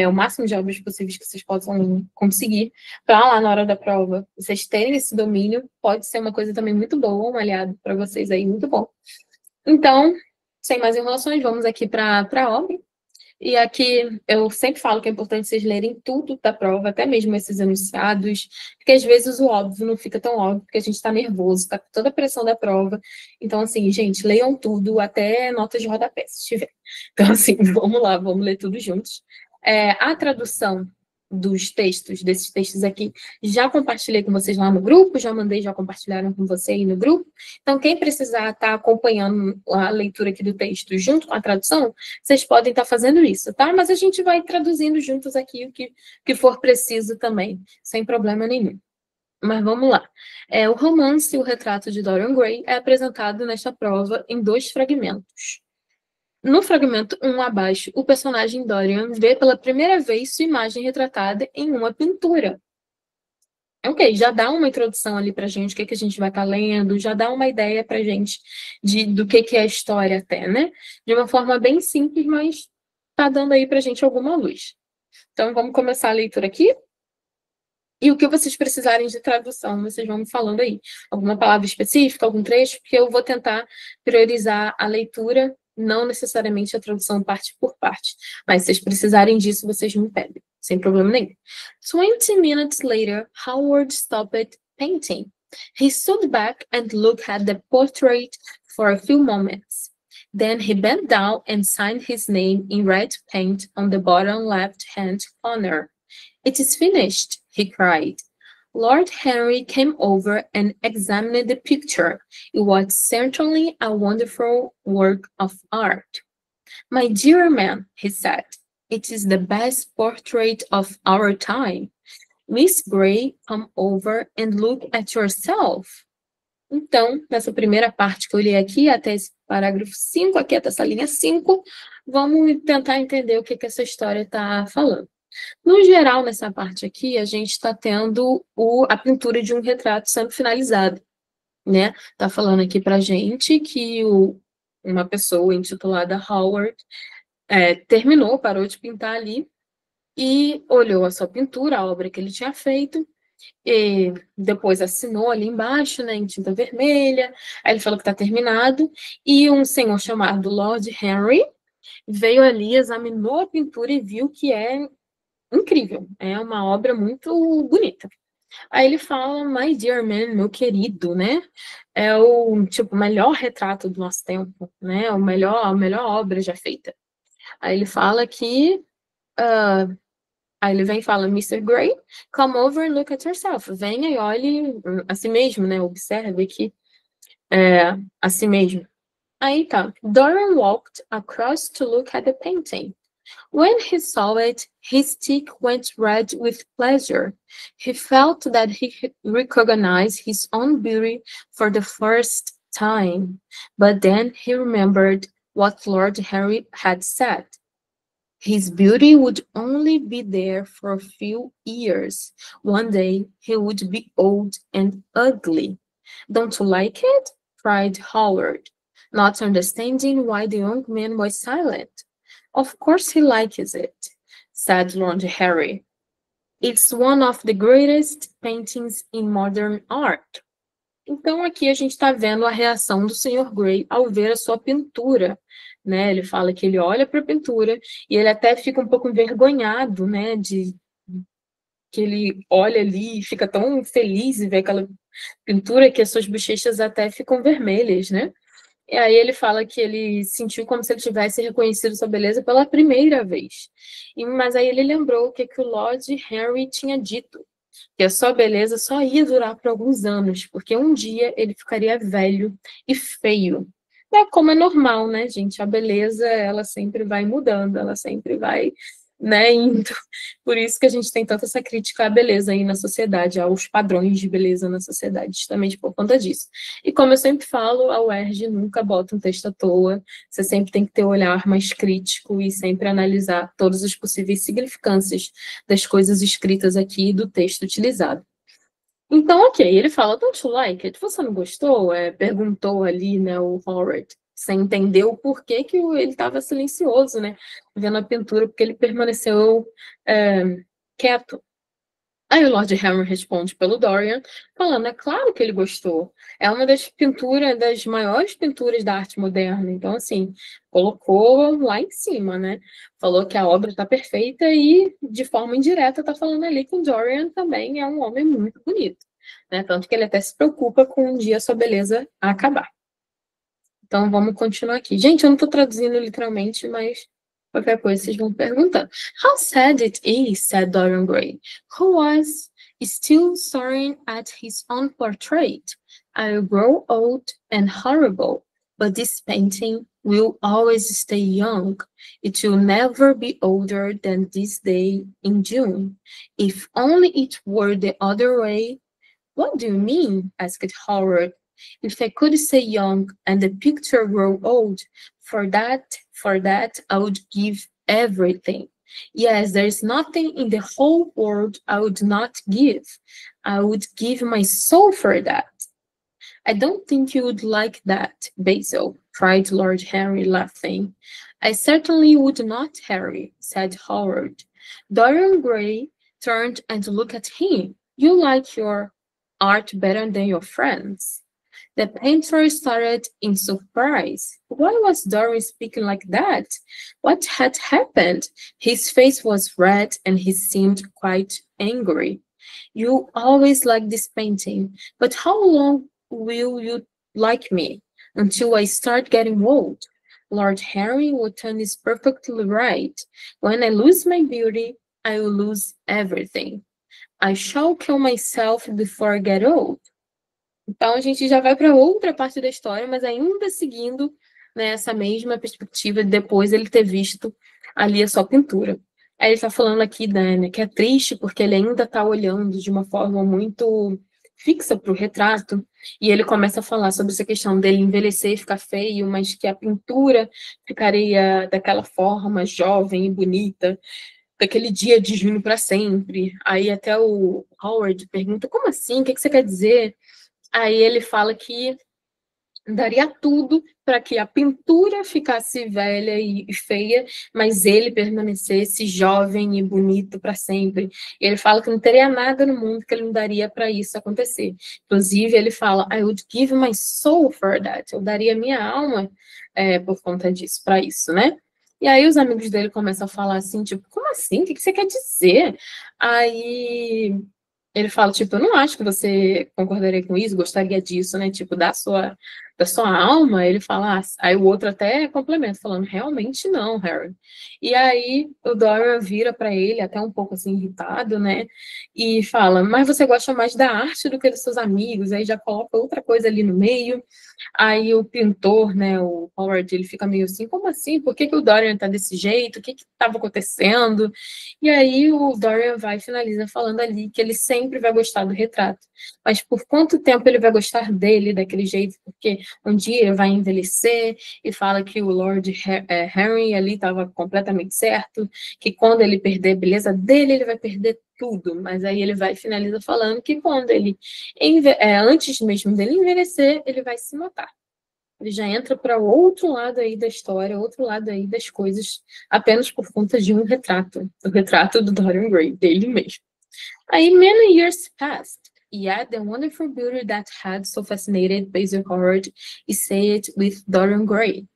o máximo de obras possíveis que vocês possam conseguir, para lá na hora da prova, vocês terem esse domínio, pode ser uma coisa também muito boa, um aliado para vocês aí, muito bom. Então, sem mais enrolações, vamos aqui para a obra. E aqui eu sempre falo que é importante vocês lerem tudo da prova, até mesmo esses enunciados, porque às vezes o óbvio não fica tão óbvio, porque a gente está nervoso, está com toda a pressão da prova. Então, assim, gente, leiam tudo, até notas de rodapé, se tiver. Então, assim, vamos lá, vamos ler tudo juntos. A tradução dos textos, desses textos aqui, já compartilhei com vocês lá no grupo, já mandei, já compartilharam com você aí no grupo. Então, quem precisar estar acompanhando a leitura aqui do texto junto com a tradução, vocês podem estar fazendo isso, tá? Mas a gente vai traduzindo juntos aqui o que for preciso também, sem problema nenhum. Mas vamos lá. O romance O Retrato de Dorian Gray é apresentado nesta prova em 2 fragmentos. No fragmento 1 abaixo, o personagem Dorian vê pela primeira vez sua imagem retratada em uma pintura. Ok, já dá uma introdução ali pra gente, o que a gente vai estar lendo, já dá uma ideia pra gente do que é a história até, né? De uma forma bem simples, mas tá dando aí pra gente alguma luz. Então, vamos começar a leitura aqui. E o que vocês precisarem de tradução, vocês vão me falando aí. Alguma palavra específica, algum trecho, porque eu vou tentar priorizar a leitura, não necessariamente a tradução parte por parte. Mas se vocês precisarem disso, vocês me pedem, sem problema nenhum. 20 minutes later, Howard stopped painting. He stood back and looked at the portrait for a few moments. Then he bent down and signed his name in red paint on the bottom left-hand corner. "It is finished," he cried. Lord Henry came over and examined the picture. It was certainly a wonderful work of art. "My dear man," he said, "it is the best portrait of our time. Miss Gray, come over and look at yourself." Então, nessa primeira parte que eu li aqui, até esse parágrafo 5, aqui até essa linha 5, vamos tentar entender o que essa história está falando. No geral, nessa parte aqui, a gente está tendo a pintura de um retrato sendo finalizado, né? Tá falando aqui pra gente que uma pessoa intitulada Howard terminou, parou de pintar ali e olhou a sua pintura, a obra que ele tinha feito, e depois assinou ali embaixo, né, em tinta vermelha. Aí ele falou que está terminado, e um senhor chamado Lord Henry veio ali, examinou a pintura e viu que é incrível, é uma obra muito bonita. Aí ele fala, "My dear man", meu querido, né? É o tipo melhor retrato do nosso tempo, né? A melhor obra já feita. Aí ele fala que aí ele vem e fala, "Mr. Gray, come over and look at yourself." Venha e olhe a si mesmo, né? Observe aqui a si mesmo. Aí tá. Dorian walked across to look at the painting. When he saw it, his cheek went red with pleasure. He felt that he recognized his own beauty for the first time. But then he remembered what Lord Henry had said. His beauty would only be there for a few years. One day he would be old and ugly. "Don't you like it?" cried Howard, not understanding why the young man was silent. "Of course he likes it," said Lord Henry. "It's one of the greatest paintings in modern art." Então, aqui a gente está vendo a reação do Sr. Gray ao ver a sua pintura, né? Ele fala que ele olha para a pintura e ele até fica um pouco envergonhado, né? Que ele olha ali e fica tão feliz em ver aquela pintura que as suas bochechas até ficam vermelhas, né? E aí ele fala que ele sentiu como se ele tivesse reconhecido sua beleza pela primeira vez. Mas aí ele lembrou o que o Lord Henry tinha dito, que a sua beleza só ia durar por alguns anos, porque um dia ele ficaria velho e feio. É como é normal, né, gente? A beleza, ela sempre vai mudando, ela sempre vai, né, indo. Por isso que a gente tem tanta essa crítica à beleza aí na sociedade, aos padrões de beleza na sociedade, justamente por conta disso. E como eu sempre falo, a UERJ nunca bota um texto à toa, você sempre tem que ter um olhar mais crítico e sempre analisar todas as possíveis significâncias das coisas escritas aqui e do texto utilizado. Então, ok, ele fala, "Don't you like it?" Você não gostou? Perguntou ali, né, o Howard, sem entender o porquê que ele estava silencioso, né, vendo a pintura, porque ele permaneceu quieto. Aí o Lord Henry responde pelo Dorian, falando, é claro que ele gostou. É uma das maiores pinturas da arte moderna. Então, assim, colocou lá em cima, né? Falou que a obra está perfeita e, de forma indireta, está falando ali que o Dorian também é um homem muito bonito, né? Tanto que ele até se preocupa com um dia a sua beleza acabar. Então, vamos continuar aqui. Gente, eu não estou traduzindo literalmente, mas qualquer coisa vocês vão perguntando. "How sad it is," said Dorian Gray, who was still staring at his own portrait. "I'll grow old and horrible, but this painting will always stay young. It will never be older than this day in June. If only it were the other way." "What do you mean?" asked Howard. "If I could stay young and the picture grow old, for that I would give everything. Yes, there is nothing in the whole world I would not give. I would give my soul for that." "I don't think you would like that, Basil," cried Lord Henry, laughing. I certainly would not, Harry, said Howard. Dorian Gray turned and looked at him. You like your art better than your friends. The painter started in surprise. Why was Dorian speaking like that? What had happened? His face was red and he seemed quite angry. You always like this painting, but how long will you like me? Until I start getting old. Lord Henry Wotton is perfectly right. When I lose my beauty, I will lose everything. I shall kill myself before I get old. Então a gente já vai para outra parte da história, mas ainda seguindo, né, essa mesma perspectiva de depois ele ter visto ali a sua pintura. Aí ele está falando aqui, né, que é triste porque ele ainda está olhando de uma forma muito fixa para o retrato, e ele começa a falar sobre essa questão dele envelhecer e ficar feio, mas que a pintura ficaria daquela forma jovem e bonita, daquele dia de junho para sempre. Aí até o Howard pergunta, como assim? O que você quer dizer? Aí ele fala que daria tudo para que a pintura ficasse velha e feia, mas ele permanecesse jovem e bonito para sempre. E ele fala que não teria nada no mundo que ele não daria para isso acontecer. Inclusive, ele fala, I would give my soul for that. Eu daria minha alma por conta disso, para isso, né? E aí os amigos dele começam a falar assim, tipo, como assim? O que você quer dizer? Aí ele fala, tipo, eu não acho que você concordaria com isso, gostaria disso, né? Tipo, da sua alma. Ele fala, aí o outro até complementa, falando, realmente não, Harry. E aí o Dorian vira para ele, até um pouco assim, irritado, né? E fala, mas você gosta mais da arte do que dos seus amigos. Aí já coloca outra coisa ali no meio. Aí o pintor, né, o Howard, ele fica meio assim, como assim? Por que o Dorian tá desse jeito? O que estava acontecendo? E aí o Dorian vai e finaliza falando ali que ele sempre vai gostar do retrato. Mas por quanto tempo ele vai gostar dele daquele jeito? Porque um dia ele vai envelhecer e fala que o Lord Henry ali estava completamente certo, que quando ele perder a beleza dele, ele vai perder tudo. Mas aí ele vai e finaliza falando que quando ele, antes mesmo dele envelhecer, ele vai se matar. Ele já entra para outro lado aí da história, outro lado aí das coisas, apenas por conta de um retrato, o retrato do Dorian Gray, dele mesmo. Aí, many years passed, yet the wonderful beauty that had so fascinated Basil Howard stayed with Dorian Gray.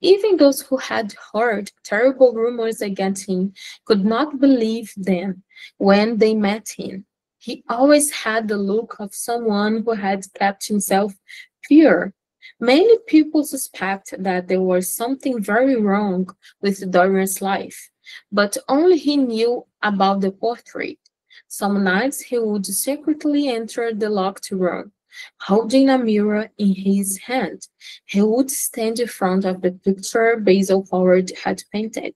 Even those who had heard terrible rumors against him could not believe them when they met him. He always had the look of someone who had kept himself pure. Many people suspect that there was something very wrong with Dorian's life, but only he knew about the portrait. Some nights he would secretly enter the locked room, holding a mirror in his hand. He would stand in front of the picture Basil Howard had painted.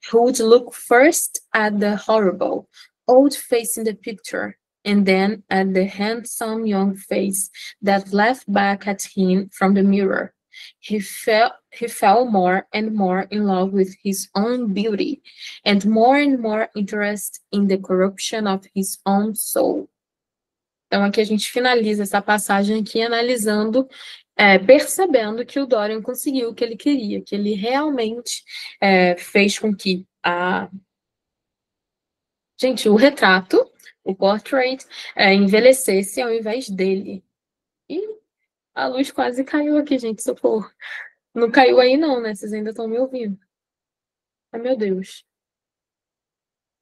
He would look first at the horrible, old face in the picture, and then at the handsome young face that laughed back at him from the mirror. He fell more and more in love with his own beauty, and more interest in the corruption of his own soul. Então, aqui a gente finaliza essa passagem aqui analisando, percebendo que o Dorian conseguiu o que ele queria, que ele realmente fez com que o retrato, o portrait, envelhecesse ao invés dele. E a luz quase caiu aqui, gente, socorro. Não caiu aí não, né? Vocês ainda estão me ouvindo. Ai, meu Deus.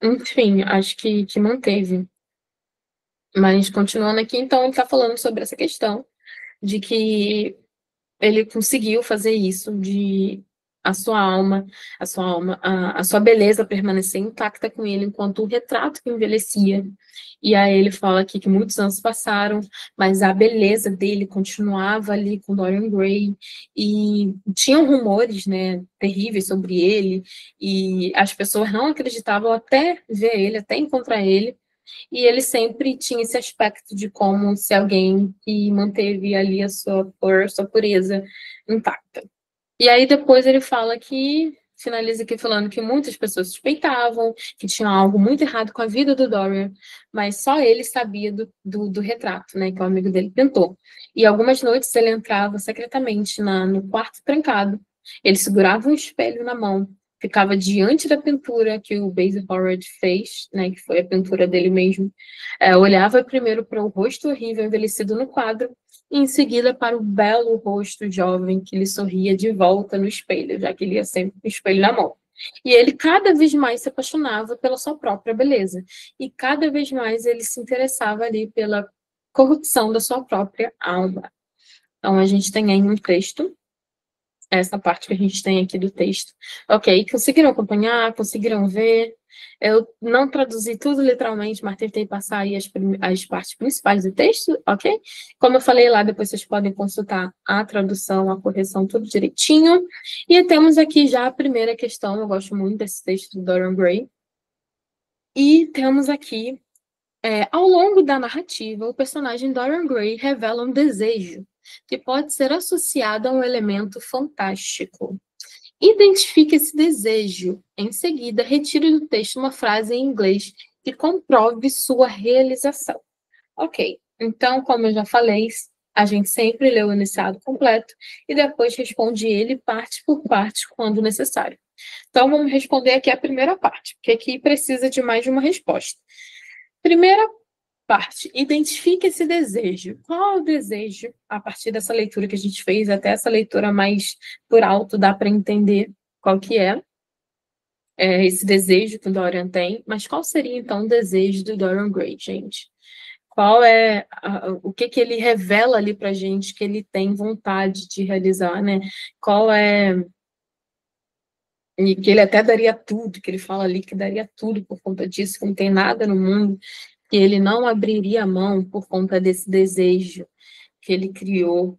Enfim, acho que manteve. Mas continuando aqui, então, ele está falando sobre essa questão de que ele conseguiu fazer isso, de a sua beleza permanecer intacta com ele, enquanto o retrato que envelhecia. E aí ele fala aqui que muitos anos passaram, mas a beleza dele continuava ali com Dorian Gray, e tinham rumores, né, terríveis sobre ele, e as pessoas não acreditavam até ver ele, até encontrar ele, e ele sempre tinha esse aspecto de como se alguém que manteve ali a sua cor, sua pureza intacta. E aí depois ele fala que, finaliza aqui falando que muitas pessoas suspeitavam que tinha algo muito errado com a vida do Dorian, mas só ele sabia do retrato, né, que o amigo dele pintou. E algumas noites ele entrava secretamente no quarto trancado Ele segurava um espelho na mão, ficava diante da pintura que o Basil Howard fez, né, que foi a pintura dele mesmo, olhava primeiro para o rosto horrível envelhecido no quadro, e em seguida para o belo rosto jovem que lhe sorria de volta no espelho, já que ele ia sempre com o espelho na mão. E ele cada vez mais se apaixonava pela sua própria beleza, e cada vez mais ele se interessava ali pela corrupção da sua própria alma. Então, a gente tem aí um texto, essa parte que a gente tem aqui do texto. Ok, conseguiram acompanhar? Conseguiram ver? Eu não traduzi tudo literalmente, mas tentei passar aí as partes principais do texto, ok? Como eu falei lá, depois vocês podem consultar a tradução, a correção, tudo direitinho. E temos aqui já a primeira questão, eu gosto muito desse texto do Dorian Gray. E temos aqui, ao longo da narrativa, o personagem Dorian Gray revela um desejo que pode ser associado a um elemento fantástico. Identifique esse desejo. Em seguida, retire do texto uma frase em inglês que comprove sua realização. Ok, então, como eu já falei, a gente sempre lê o enunciado completo e depois responde ele parte por parte quando necessário. Então, vamos responder aqui a primeira parte, porque aqui precisa de mais de uma resposta. Primeira parte, identifique esse desejo. Qual é o desejo? A partir dessa leitura que a gente fez, até essa leitura mais por alto, dá para entender qual que é esse desejo que o Dorian tem. Mas qual seria, então, o desejo do Dorian Gray, gente? Qual é o que ele revela ali para a gente que ele tem vontade de realizar, né? Qual é... E que ele até daria tudo, que ele fala ali que daria tudo por conta disso, que não tem nada no mundo que ele não abriria a mão por conta desse desejo que ele criou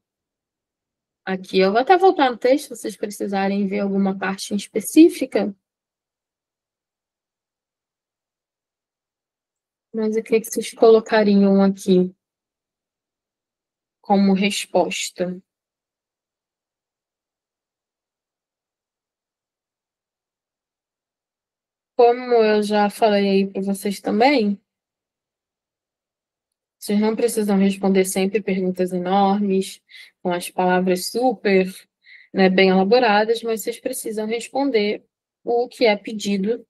aqui. Eu vou até voltar no texto, se vocês precisarem ver alguma parte em específica. Mas o que vocês colocariam aqui como resposta? Como eu já falei aí para vocês também, vocês não precisam responder sempre perguntas enormes, com as palavras super, né, bem elaboradas, mas vocês precisam responder o que é pedido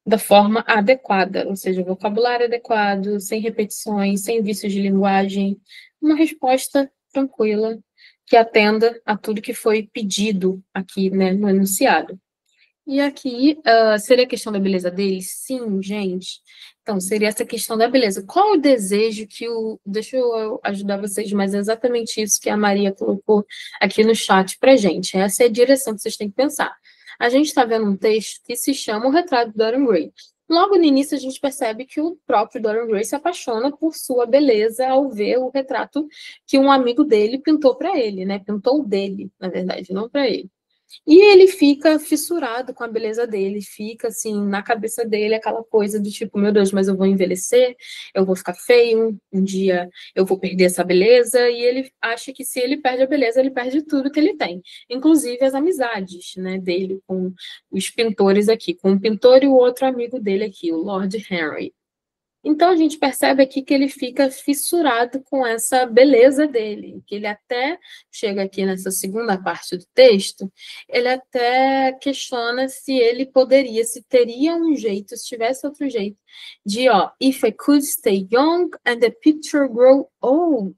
da forma adequada, ou seja, vocabulário adequado, sem repetições, sem vícios de linguagem, uma resposta tranquila que atenda a tudo que foi pedido aqui, né, no enunciado. E aqui, seria a questão da beleza dele? Sim, gente. Então, seria essa questão da beleza. Qual o desejo que o... Deixa eu ajudar vocês, mas é exatamente isso que a Maria colocou aqui no chat pra gente. Essa é a direção que vocês têm que pensar. A gente está vendo um texto que se chama O Retrato de Dorian Gray. Logo no início, a gente percebe que o próprio Dorian Gray se apaixona por sua beleza ao ver o retrato que um amigo dele pintou para ele, né? Pintou dele, na verdade, não para ele. E ele fica fissurado com a beleza dele, fica assim, na cabeça dele, aquela coisa do tipo, meu Deus, mas eu vou envelhecer, eu vou ficar feio, um dia eu vou perder essa beleza, e ele acha que se ele perde a beleza, ele perde tudo que ele tem, inclusive as amizades, né, dele com os pintores aqui, com um pintor e o outro amigo dele aqui, o Lord Henry. Então a gente percebe aqui que ele fica fissurado com essa beleza dele, que ele até chega aqui nessa segunda parte do texto, ele até questiona se ele poderia, se teria um jeito, se tivesse outro jeito, de, if I could stay young and the picture grow old.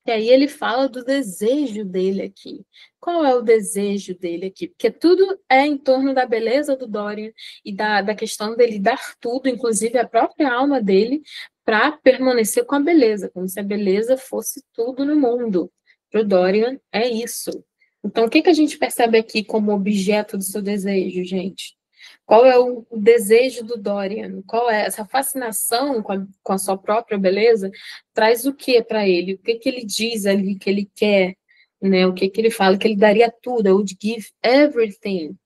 E aí ele fala do desejo dele aqui. Qual é o desejo dele aqui? Porque tudo é em torno da beleza do Dorian e da questão dele dar tudo, inclusive a própria alma dele, para permanecer com a beleza, como se a beleza fosse tudo no mundo. Para o Dorian, é isso. Então, o que a gente percebe aqui como objeto do seu desejo, gente? Qual é o desejo do Dorian? Qual é essa fascinação com a sua própria beleza? Traz o que para ele? O que ele diz ali que ele quer? Né? O que ele fala? Que ele daria tudo. I would give everything.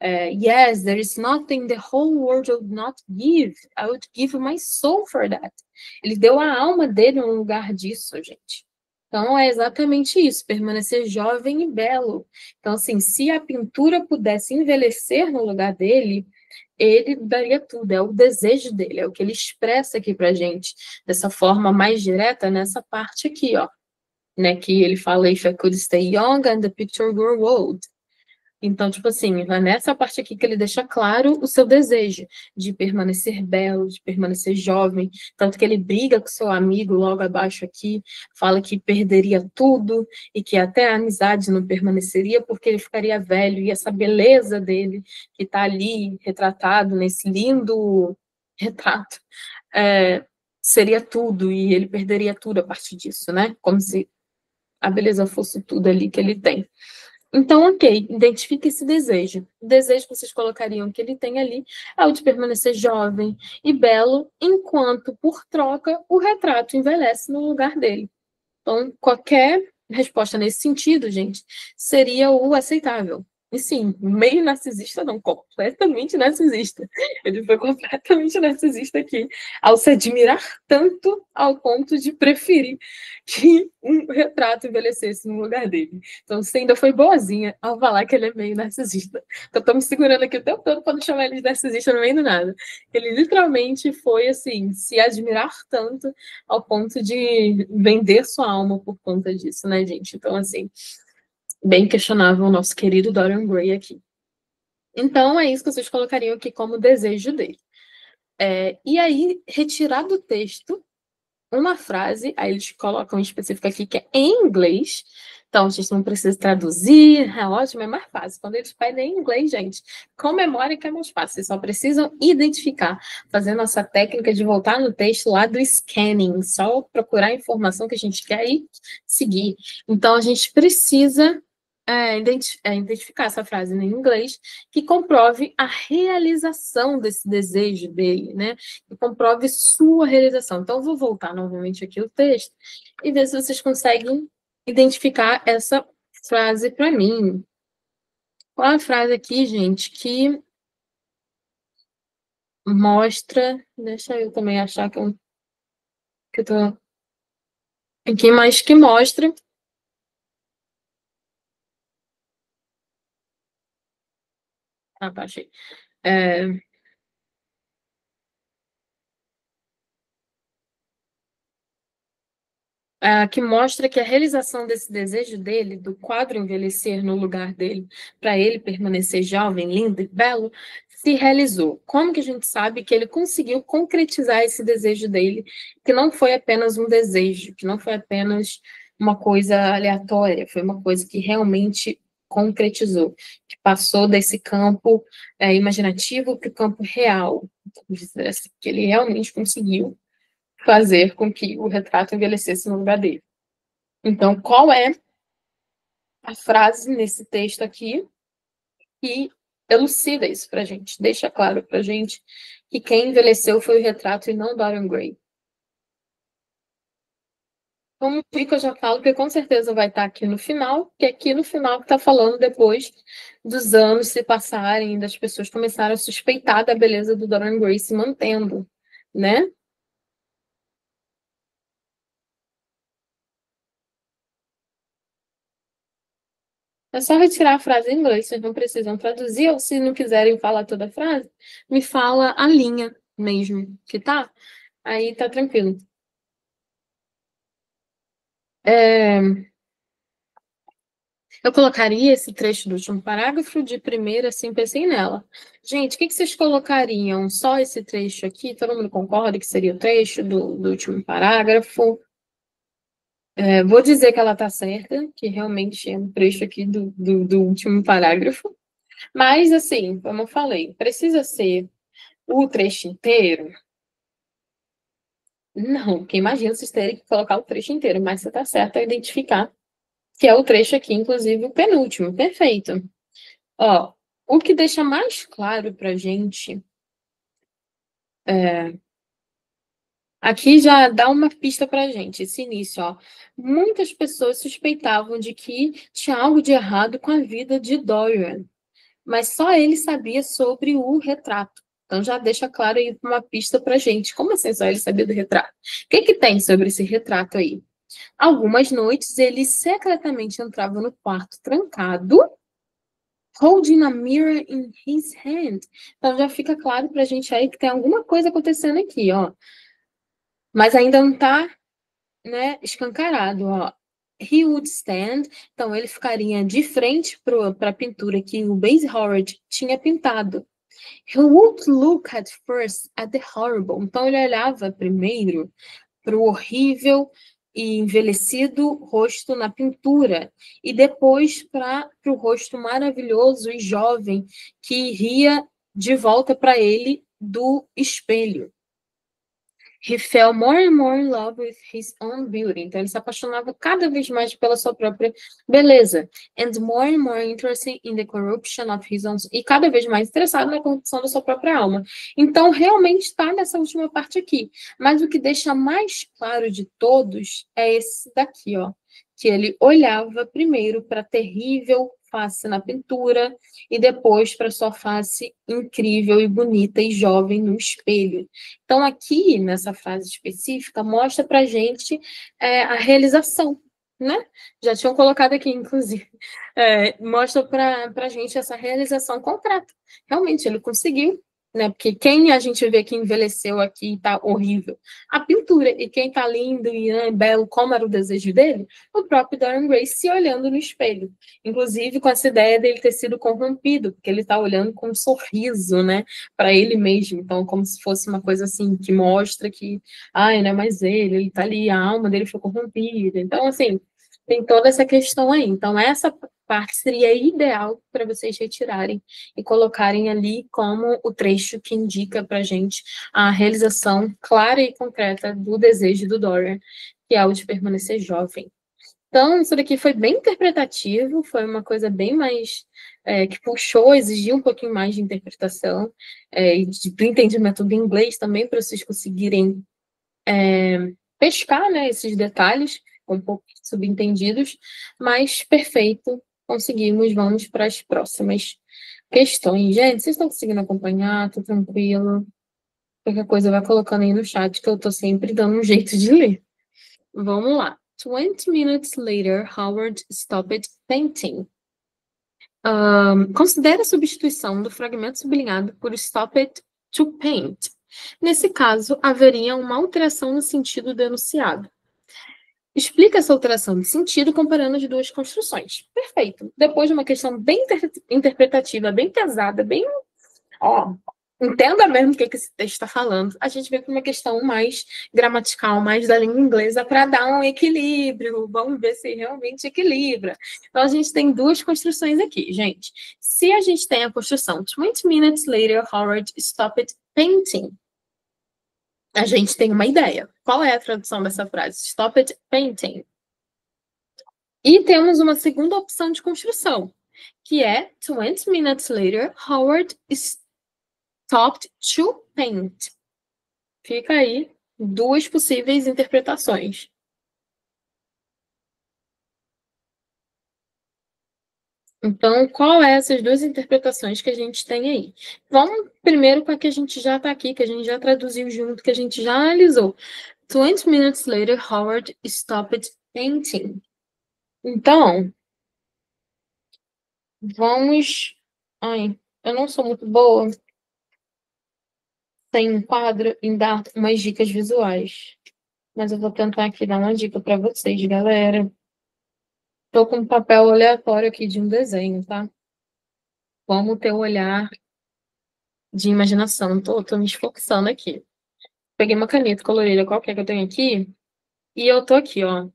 Yes, there is nothing the whole world would not give. I would give my soul for that. Ele deu a alma dele no lugar disso, gente. Então, é exatamente isso, permanecer jovem e belo. Então, assim, se a pintura pudesse envelhecer no lugar dele, ele daria tudo, é o desejo dele, é o que ele expressa aqui pra gente, dessa forma mais direta, nessa parte aqui, né, que ele fala, if I could stay young and the picture grew old. Então, tipo assim, é nessa parte aqui que ele deixa claro o seu desejo de permanecer belo, de permanecer jovem, tanto que ele briga com seu amigo logo abaixo aqui, fala que perderia tudo e que até a amizade não permaneceria porque ele ficaria velho e essa beleza dele que está ali retratado nesse lindo retrato seria tudo e ele perderia tudo a partir disso, né? Como se a beleza fosse tudo ali que ele tem. Então, ok, identifique esse desejo. O desejo que vocês colocariam que ele tem ali é o de permanecer jovem e belo, enquanto, por troca, o retrato envelhece no lugar dele. Então, qualquer resposta nesse sentido, gente, seria o aceitável. E sim, meio narcisista, não, completamente narcisista. Ele foi completamente narcisista aqui, ao se admirar tanto ao ponto de preferir que um retrato envelhecesse no lugar dele. Então, você ainda foi boazinha ao falar que ele é meio narcisista. Eu tô me segurando aqui o tempo todo para não chamar ele de narcisista no meio do nada. Ele literalmente foi, assim, se admirar tanto ao ponto de vender sua alma por conta disso, né, gente? Então, assim, bem questionável o nosso querido Dorian Gray aqui. Então, é isso que vocês colocariam aqui como desejo dele. E aí, retirar do texto uma frase, aí eles colocam em específico aqui que é em inglês, então a gente não precisa traduzir, é ótimo, é mais fácil. Quando eles pedem em inglês, gente, com memória que é mais fácil, vocês só precisam identificar, fazendo essa técnica de voltar no texto lá do scanning, só procurar a informação que a gente quer e seguir. Então a gente precisa identificar essa frase em inglês que comprove a realização desse desejo dele, né? Que comprove sua realização. Então, eu vou voltar novamente aqui o texto e ver se vocês conseguem identificar essa frase para mim. Qual é a frase aqui, gente, que mostra... Deixa eu também achar que eu tô... Aqui, mas que mostra... Ah, tá, achei. Que mostra que a realização desse desejo dele, do quadro envelhecer no lugar dele, para ele permanecer jovem, lindo e belo, se realizou. Como que a gente sabe que ele conseguiu concretizar esse desejo dele, que não foi apenas um desejo, que não foi apenas uma coisa aleatória, foi uma coisa que realmente concretizou, que passou desse campo imaginativo para o campo real, vamos dizer assim, que ele realmente conseguiu fazer com que o retrato envelhecesse no lugar dele. Então, qual é a frase nesse texto aqui que elucida isso para a gente, deixa claro para a gente que quem envelheceu foi o retrato e não Dorian Gray. Como dica, eu já falo que com certeza vai estar aqui no final, que aqui no final está falando depois dos anos se passarem, das pessoas começarem a suspeitar da beleza do Dorian Gray se mantendo, né? É só retirar a frase em inglês, vocês não precisam traduzir, ou se não quiserem falar toda a frase, me fala a linha mesmo, que tá? Aí tá tranquilo. Eu colocaria esse trecho do último parágrafo de primeira, assim, pensei nela. Gente, o que vocês colocariam? Só esse trecho aqui? Todo mundo concorda que seria o trecho do último parágrafo? Vou dizer que ela tá certa, que realmente é um trecho aqui do último parágrafo. Mas, assim, como eu falei, precisa ser o trecho inteiro? Não, porque imagina vocês terem que colocar o trecho inteiro, mas você tá certo a identificar que é o trecho aqui, inclusive o penúltimo. Perfeito. Ó, o que deixa mais claro pra gente, aqui já dá uma pista pra gente, esse início, ó. Muitas pessoas suspeitavam de que tinha algo de errado com a vida de Dorian, mas só ele sabia sobre o retrato. Então já deixa claro aí uma pista pra gente. Como assim só ele sabia do retrato? O que que tem sobre esse retrato aí? Algumas noites ele secretamente entrava no quarto trancado, holding a mirror in his hand. Então já fica claro pra gente aí que tem alguma coisa acontecendo aqui, ó. Mas ainda não tá, né, escancarado, ó. he would stand, então ele ficaria de frente para a pintura que o Basie Howard tinha pintado. He would look at first at the horrible, então ele olhava primeiro para o horrível e envelhecido rosto na pintura, e depois para o rosto maravilhoso e jovem que ria de volta para ele do espelho. He fell more and more in love with his own beauty. Então, ele se apaixonava cada vez mais pela sua própria beleza. And more interested in the corruption of his own... E cada vez mais interessado na corrupção da sua própria alma. Então, realmente está nessa última parte aqui. Mas o que deixa mais claro de todos é esse daqui, ó. Que ele olhava primeiro para a terrível face na pintura e depois para sua face incrível e bonita e jovem no espelho. Então, aqui, nessa frase específica, mostra para a gente a realização, né? Já tinham colocado aqui, inclusive. Mostra para a gente essa realização concreta. Realmente, ele conseguiu, né? Porque quem a gente vê que envelheceu aqui e tá horrível? A pintura. E quem tá lindo e belo, como era o desejo dele? O próprio Dorian Gray se olhando no espelho. Inclusive com essa ideia dele ter sido corrompido, porque ele tá olhando com um sorriso, né? Para ele mesmo. Então, como se fosse uma coisa assim, que mostra que, ai, não é mais ele tá ali, a alma dele foi corrompida. Então, assim, tem toda essa questão aí. Então, essa parte seria ideal para vocês retirarem e colocarem ali como o trecho que indica para a gente a realização clara e concreta do desejo do Dorian, que é o de permanecer jovem. Então, isso daqui foi bem interpretativo, foi uma coisa bem mais que puxou, exigiu um pouquinho mais de interpretação e do entendimento do inglês também, para vocês conseguirem pescar, né, esses detalhes um pouco subentendidos, mas perfeito, conseguimos, vamos para as próximas questões. Gente, vocês estão conseguindo acompanhar? Tô tranquilo? Qualquer coisa vai colocando aí no chat, que eu tô sempre dando um jeito de ler. Vamos lá. 20 minutes later, Howard stopped painting. Considere a substituição do fragmento sublinhado por stopped to paint. Nesse caso, haveria uma alteração no sentido do enunciado. Explica essa alteração de sentido comparando as duas construções. Perfeito. Depois de uma questão bem interpretativa, bem pesada, bem... entenda mesmo o que esse texto está falando. A gente vem para uma questão mais gramatical, mais da língua inglesa, para dar um equilíbrio. Vamos ver se realmente equilibra. Então, a gente tem duas construções aqui, gente. Se a gente tem a construção 20 minutes later, Howard stopped painting. A gente tem uma ideia. Qual é a tradução dessa frase? Stopped painting. E temos uma segunda opção de construção, que é 20 minutes later, Howard stopped to paint. Fica aí duas possíveis interpretações. Então, qual é essas duas interpretações que a gente tem aí? Vamos primeiro com a que a gente já está aqui, que a gente já traduziu junto, que a gente já analisou. 20 minutes later, Howard stopped painting. Então, vamos... Ai, eu não sou muito boa sem um quadro em dar umas dicas visuais. Mas eu vou tentar aqui dar uma dica para vocês, galera. Tô com um papel aleatório aqui de um desenho, tá? Vamos ter um olhar de imaginação. Tô me esforçando aqui. Peguei uma caneta colorida qualquer que eu tenho aqui. E eu tô aqui, ó.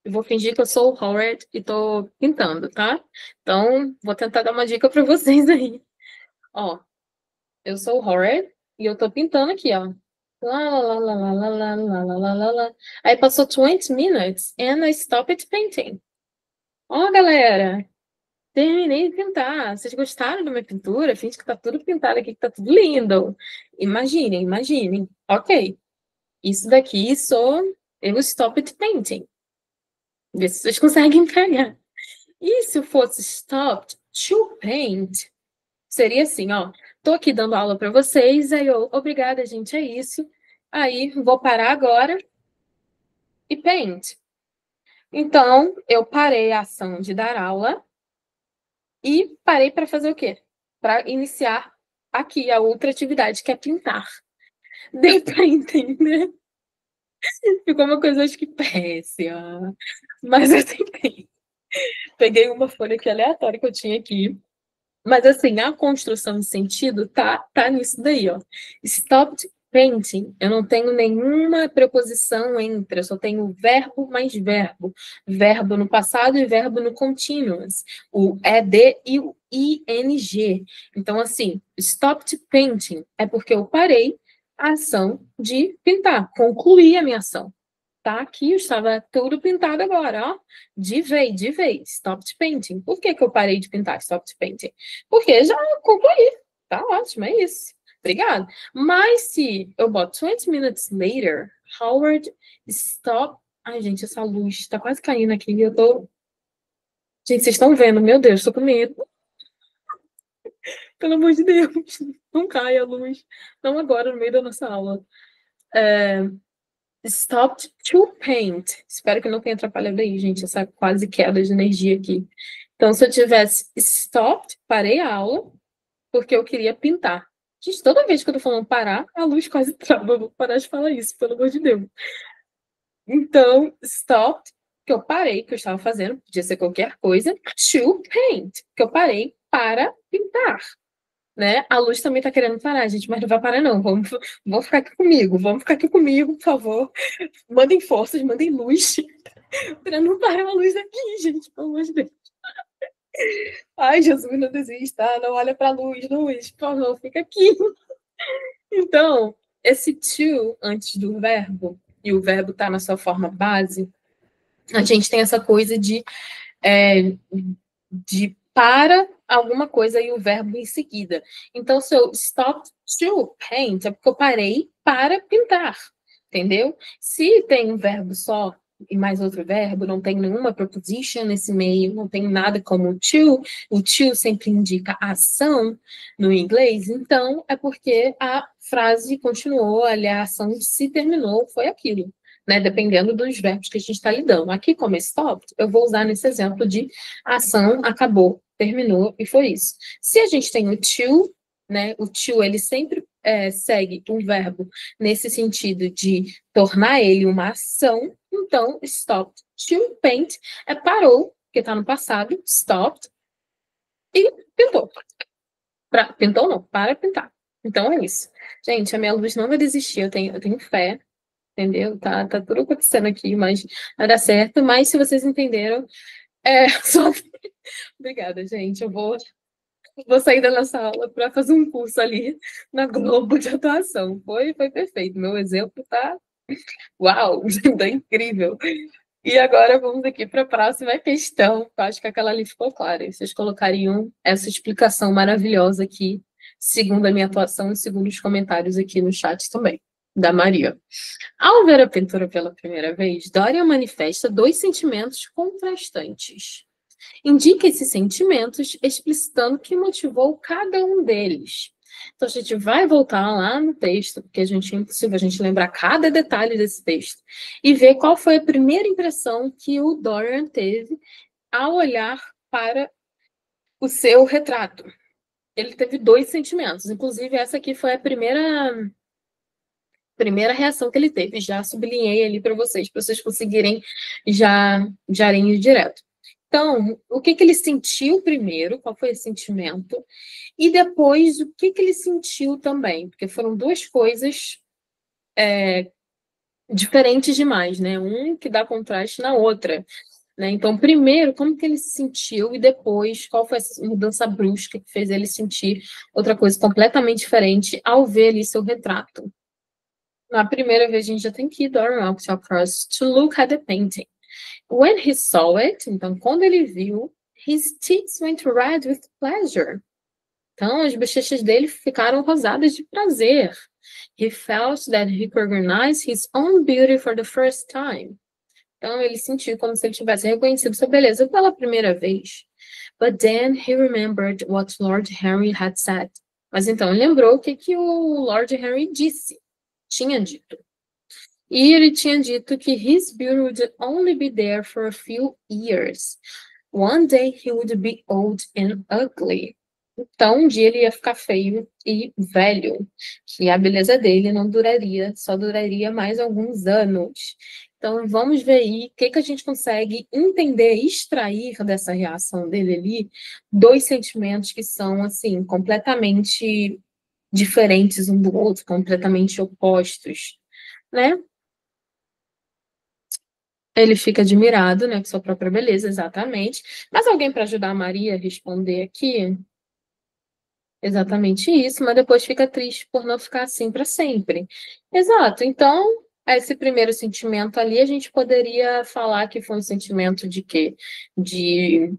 Eu vou fingir que eu sou o Howard e tô pintando, tá? Então, vou tentar dar uma dica para vocês aí. Ó, eu sou o Howard e eu tô pintando aqui, ó. Lá, lá, lá, lá, lá, lá, lá, lá, lá, lá, lá. Aí passou 20 minutes and I stopped painting. Ó, galera, terminei de pintar. Vocês gostaram da minha pintura? Finge que tá tudo pintado aqui, que tá tudo lindo. Imaginem, imaginem. Ok. Isso daqui sou eu stopped painting. Vê se vocês conseguem pegar. E se eu fosse stopped to paint, seria assim, ó. Tô aqui dando aula para vocês, aí eu, obrigada, gente, é isso. Aí, vou parar agora e paint. Então, eu parei a ação de dar aula e parei para fazer o quê? Para iniciar aqui a outra atividade, que é pintar. Deu para entender? Ficou uma coisa, acho que péssima. Mas eu tentei. Peguei uma folha aqui aleatória que eu tinha aqui. Mas, assim, a construção de sentido tá nisso daí, ó. Stopped painting. Eu não tenho nenhuma preposição entre, eu só tenho verbo mais verbo. Verbo no passado e verbo no continuous. O ED e o ING. Então, assim, stopped painting é porque eu parei a ação de pintar, concluí a minha ação. Tá aqui, estava tudo pintado agora, ó. De vez, stopped painting. Por que que eu parei de pintar stopped painting? Porque já concluí. Tá ótimo, é isso. Obrigada. Mas se eu boto 20 minutes later, Howard stop. Ai, gente, essa luz tá quase caindo aqui. Eu tô. Gente, vocês estão vendo? Meu Deus, tô com medo. Pelo amor de Deus, não caia a luz. Não agora, no meio da nossa aula. Stopped to paint. Espero que não tenha atrapalhado aí, gente, essa quase queda de energia aqui. Então, se eu tivesse stopped, parei a aula, porque eu queria pintar. Gente, toda vez que eu tô falando parar, a luz quase trava. Eu vou parar de falar isso, pelo amor de Deus. Então, stopped, que eu parei, que eu estava fazendo, podia ser qualquer coisa, to paint, que eu parei para pintar. Né? A luz também tá querendo parar, gente, mas não vai parar, não. Vamos ficar aqui comigo, vamos ficar aqui comigo, por favor. Mandem forças, mandem luz, para não parar a luz aqui, gente, pelo amor de Deus. Ai, Jesus, não desista, não olha pra luz, luz, por favor, fica aqui. Então, esse to antes do verbo, e o verbo tá na sua forma base, a gente tem essa coisa de para alguma coisa e o verbo em seguida. Então, se eu stop to paint, é porque eu parei para pintar, entendeu? Se tem um verbo só e mais outro verbo, não tem nenhuma preposition nesse meio, não tem nada como to, o to sempre indica ação no inglês, então é porque a frase continuou, ali a ação se terminou, foi aquilo. Né, dependendo dos verbos que a gente está lidando. Aqui, como stop, eu vou usar nesse exemplo de a ação acabou, terminou e foi isso. Se a gente tem o to, né, o to ele sempre segue um verbo nesse sentido de tornar ele uma ação, então stopped to paint é parou, que está no passado, stopped, e pintou. Pintou não, para pintar. Então é isso. Gente, a minha luz não vai desistir, eu tenho fé, entendeu? Tá tudo acontecendo aqui, mas vai dar certo. Mas se vocês entenderam, só. Obrigada, gente. Eu vou sair da nossa aula para fazer um curso ali na Globo de atuação. Foi perfeito. Meu exemplo tá. Uau! Tá incrível. E agora vamos aqui para a próxima questão. Acho que aquela ali ficou clara. Vocês colocariam essa explicação maravilhosa aqui, segundo a minha atuação e segundo os comentários aqui no chat também, da Maria. Ao ver a pintura pela primeira vez, Dorian manifesta dois sentimentos contrastantes. Indica esses sentimentos, explicitando o que motivou cada um deles. Então, a gente vai voltar lá no texto, porque é impossível a gente lembrar cada detalhe desse texto, e ver qual foi a primeira impressão que o Dorian teve ao olhar para o seu retrato. Ele teve dois sentimentos, inclusive essa aqui foi a primeira reação que ele teve. Já sublinhei ali para vocês conseguirem já irem direto. Então, o que ele sentiu primeiro, qual foi esse sentimento, e depois o que ele sentiu também, porque foram duas coisas diferentes demais, né? Um que dá contraste na outra. Né? Então, primeiro, como que ele se sentiu, e depois, qual foi essa mudança brusca que fez ele sentir outra coisa completamente diferente ao ver ali seu retrato. Na primeira vez, a gente já tem que ir Dorian walked across to look at the painting. When he saw it, então, quando ele viu, his cheeks went red with pleasure. Então, as bochechas dele ficaram rosadas de prazer. He felt that he recognized his own beauty for the first time. Então, ele sentiu como se ele tivesse reconhecido sua beleza pela primeira vez. But then he remembered what Lord Henry had said. Mas então, ele lembrou o que o Lord Henry tinha dito. E ele tinha dito que his beauty would only be there for a few years. One day he would be old and ugly. Então, um dia ele ia ficar feio e velho, que a beleza dele não duraria, só duraria mais alguns anos. Então, vamos ver aí o que que a gente consegue entender, extrair dessa reação dele ali, dois sentimentos que são, assim, completamente diferentes um do outro, completamente opostos, né? Ele fica admirado, né, com sua própria beleza, exatamente. Mas alguém para ajudar a Maria a responder aqui? Exatamente isso, mas depois fica triste por não ficar assim para sempre. Exato. Então, esse primeiro sentimento ali, a gente poderia falar que foi um sentimento de quê? De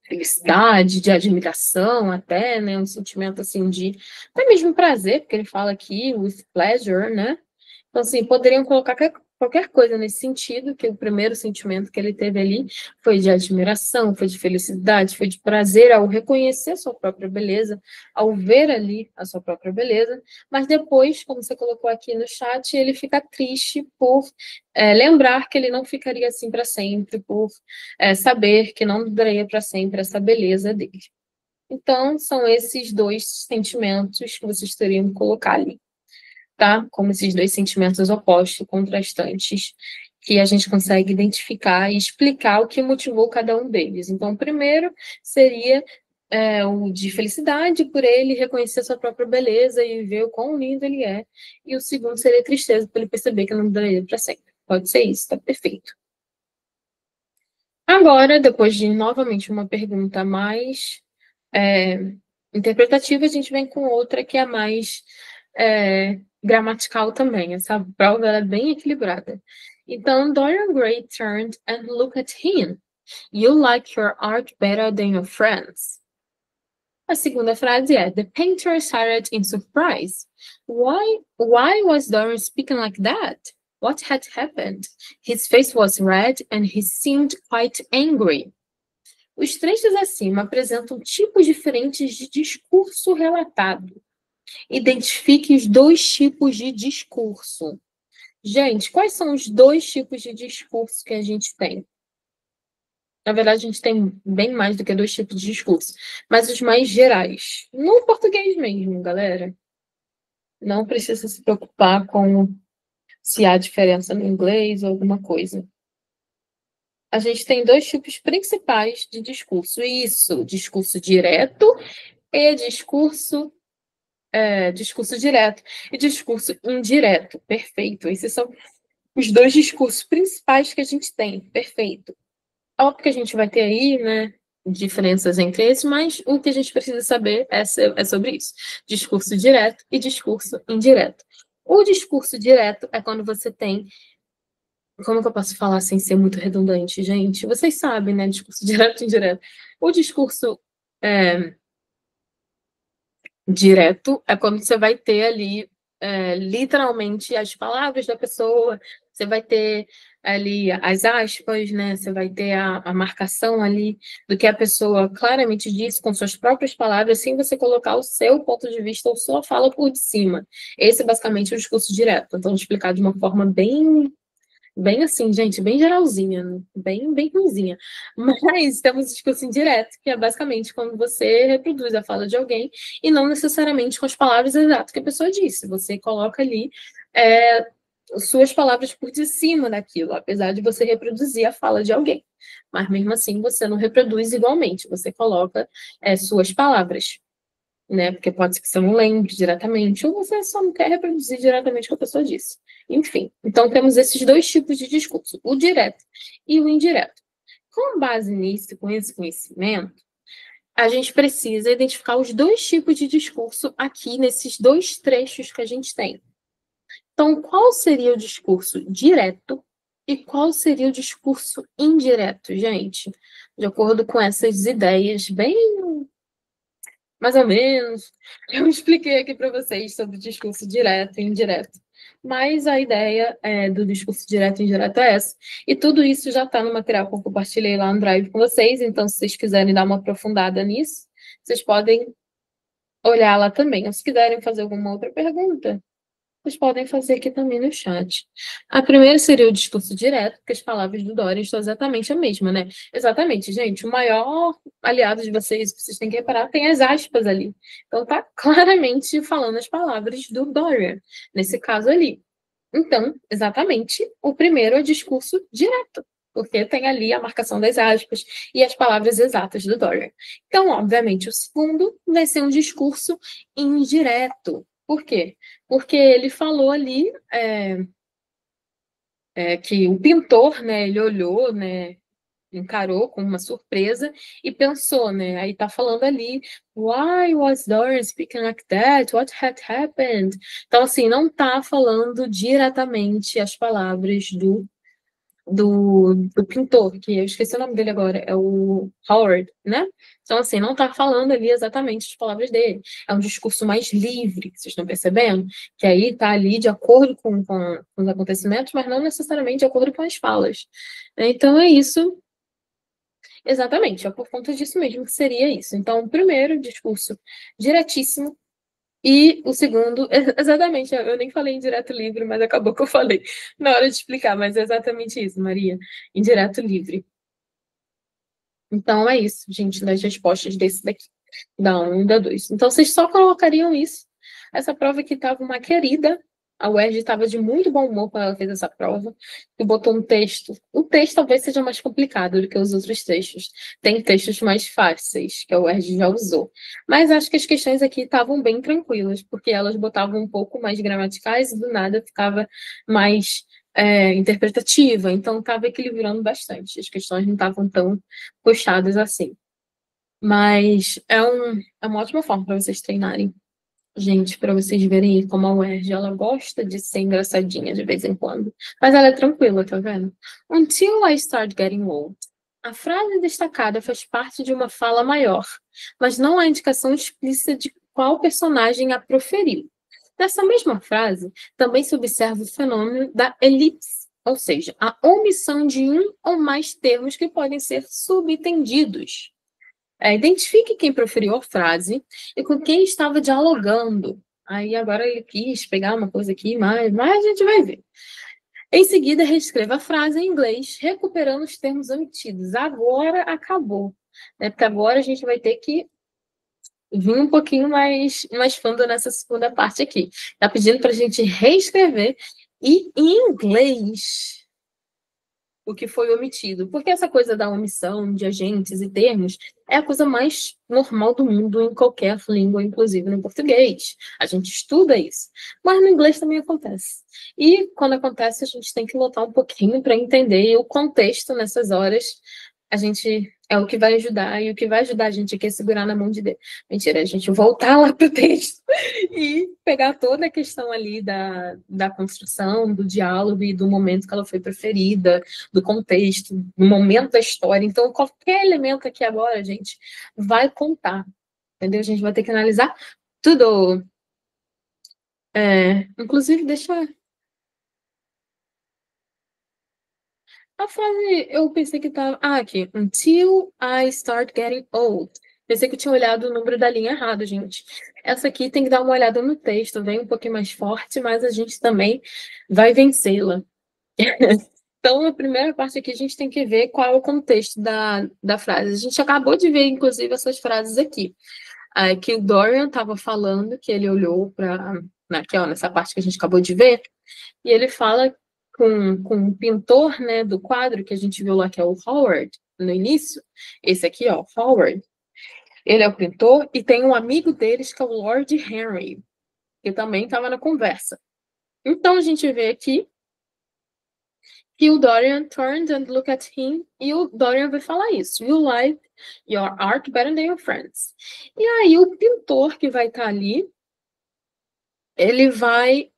felicidade, de admiração até, né? Um sentimento assim de até mesmo prazer, porque ele fala aqui with pleasure, né? Então, assim, poderiam colocar qualquer coisa nesse sentido, que o primeiro sentimento que ele teve ali foi de admiração, foi de felicidade, foi de prazer ao reconhecer a sua própria beleza, ao ver ali a sua própria beleza, mas depois, como você colocou aqui no chat, ele fica triste por lembrar que ele não ficaria assim para sempre, por saber que não duraria para sempre essa beleza dele. Então, são esses dois sentimentos que vocês teriam que colocar ali, tá? Como esses dois sentimentos opostos, contrastantes, que a gente consegue identificar e explicar o que motivou cada um deles. Então, o primeiro seria o de felicidade por ele reconhecer sua própria beleza e ver o quão lindo ele é. E o segundo seria tristeza por ele perceber que não daria para sempre. Pode ser isso, tá perfeito. Agora, depois de novamente uma pergunta mais interpretativa, a gente vem com outra que é mais gramatical também. Essa prova ela é bem equilibrada. Então, Dorian Gray turned and looked at him. You like your art better than your friends. A segunda frase é: The painter started in surprise. Why was Dorian speaking like that? What had happened? His face was red and he seemed quite angry. Os trechos acima apresentam tipos diferentes de discurso relatado. Identifique os dois tipos de discurso. Gente, quais são os dois tipos de discurso que a gente tem? Na verdade, a gente tem bem mais do que dois tipos de discurso, mas os mais gerais. No português mesmo, galera. Não precisa se preocupar com se há diferença no inglês ou alguma coisa. A gente tem dois tipos principais de discurso. Isso, discurso direto e discurso direto e discurso indireto. Perfeito. Esses são os dois discursos principais que a gente tem. Perfeito. Óbvio que a gente vai ter aí, né, diferenças entre esses, mas o que a gente precisa saber é sobre isso. Discurso direto e discurso indireto. O discurso direto é quando você tem. Como que eu posso falar sem ser muito redundante, gente? Vocês sabem, né? Discurso direto e indireto. O discurso direto é quando você vai ter ali literalmente as palavras da pessoa, você vai ter ali as aspas, né? Você vai ter a marcação ali do que a pessoa claramente disse com suas próprias palavras, sem você colocar o seu ponto de vista ou sua fala por de cima. Esse é basicamente o discurso direto. Então, explicar de uma forma bem assim, gente, bem geralzinha, bem ruimzinha. Mas temos o discurso indireto, que é basicamente quando você reproduz a fala de alguém e não necessariamente com as palavras exatas que a pessoa disse. Você coloca ali suas palavras por de cima daquilo, apesar de você reproduzir a fala de alguém. Mas mesmo assim, você não reproduz igualmente, você coloca suas palavras, né? Porque pode ser que você não lembre diretamente, ou você só não quer reproduzir diretamente o que a pessoa disse. Enfim, então temos esses dois tipos de discurso, o direto e o indireto. Com base nisso, com esse conhecimento, a gente precisa identificar os dois tipos de discurso aqui nesses dois trechos que a gente tem. Então, qual seria o discurso direto e qual seria o discurso indireto, gente? De acordo com essas ideias bem mais ou menos, eu expliquei aqui para vocês sobre o discurso direto e indireto. Mas a ideia do discurso direto e indireto é essa. E tudo isso já está no material que eu compartilhei lá no Drive com vocês. Então, se vocês quiserem dar uma aprofundada nisso, vocês podem olhar lá também. Ou se quiserem fazer alguma outra pergunta, Vocês podem fazer aqui também no chat. A primeira seria o discurso direto, porque as palavras do Dorian estão exatamente a mesma, né? Exatamente, gente. O maior aliado de vocês, vocês têm que reparar, tem as aspas ali. Então, tá claramente falando as palavras do Dorian, nesse caso ali. Então, exatamente, o primeiro é discurso direto, porque tem ali a marcação das aspas e as palavras exatas do Dorian. Então, obviamente, o segundo vai ser um discurso indireto. Por quê? Porque ele falou ali que o pintor, né, ele olhou, né, encarou com uma surpresa e pensou, né? Aí tá falando ali, why was Dorian speaking like that? What had happened? Então, assim, não tá falando diretamente as palavras do pintor, que eu esqueci o nome dele agora, é o Howard, né? Então, assim, não tá falando ali exatamente as palavras dele. É um discurso mais livre, vocês estão percebendo? Que aí tá ali de acordo com os acontecimentos, mas não necessariamente de acordo com as falas. Então, é isso. Exatamente, é por conta disso mesmo que seria isso. Então, o primeiro, discurso diretíssimo, e o segundo, exatamente, eu nem falei em direto livre, mas acabou que eu falei na hora de explicar, mas é exatamente isso, Maria, em direto livre. Então, é isso, gente, das respostas desse daqui, da 1 e da 2. Então, vocês só colocariam isso. Essa prova aqui estava uma querida. A UERJ estava de muito bom humor quando ela fez essa prova, e botou um texto. O texto talvez seja mais complicado do que os outros textos. Tem textos mais fáceis, que a UERJ já usou. Mas acho que as questões aqui estavam bem tranquilas, porque elas botavam um pouco mais gramaticais e do nada ficava mais interpretativa. Então, estava equilibrando bastante. As questões não estavam tão puxadas assim. Mas é uma ótima forma para vocês treinarem. Gente, para vocês verem como a UERJ, ela gosta de ser engraçadinha de vez em quando. Mas ela é tranquila, tá vendo? Until I start getting old. A frase destacada faz parte de uma fala maior, mas não há indicação explícita de qual personagem a proferiu. Nessa mesma frase, também se observa o fenômeno da elipse, ou seja, a omissão de um ou mais termos que podem ser subentendidos. Identifique quem proferiu a frase e com quem estava dialogando. Aí agora ele quis pegar uma coisa aqui, mas a gente vai ver. Em seguida, reescreva a frase em inglês, recuperando os termos omitidos. Agora acabou. Né? Porque agora a gente vai ter que vir um pouquinho mais fundo nessa segunda parte aqui. Está pedindo para a gente reescrever e em inglês o que foi omitido. Porque essa coisa da omissão de agentes e termos é a coisa mais normal do mundo em qualquer língua, inclusive no português. A gente estuda isso. Mas no inglês também acontece. E quando acontece, a gente tem que lutar um pouquinho para entender o contexto nessas horas. A gente é o que vai ajudar, e o que vai ajudar a gente aqui é segurar na mão de Deus. Mentira, a gente voltar lá para o texto e pegar toda a questão ali da construção, do diálogo e do momento que ela foi preferida, do contexto, do momento da história. Então, qualquer elemento aqui agora, gente, vai contar, entendeu? A gente vai ter que analisar tudo. Inclusive, deixa... A frase, eu pensei que tava... aqui. Until I start getting old. Pensei que eu tinha olhado o número da linha errado, gente. Essa aqui tem que dar uma olhada no texto, vem um pouquinho mais forte, mas a gente também vai vencê-la. Então, a primeira parte aqui, a gente tem que ver qual é o contexto da frase. A gente acabou de ver, inclusive, essas frases aqui. Que o Dorian estava falando, que ele olhou para... Aqui, ó, nessa parte que a gente acabou de ver, e ele fala com o pintor, né, do quadro que a gente viu lá, que é o Howard, no início. Esse aqui, ó, Howard. Ele é o pintor, e tem um amigo deles, que é o Lord Henry, que também estava na conversa. Então, a gente vê aqui que o Dorian turned and looked at him, e o Dorian vai falar isso. You like your art better than your friends. E aí o pintor que vai estar ali, ele vai,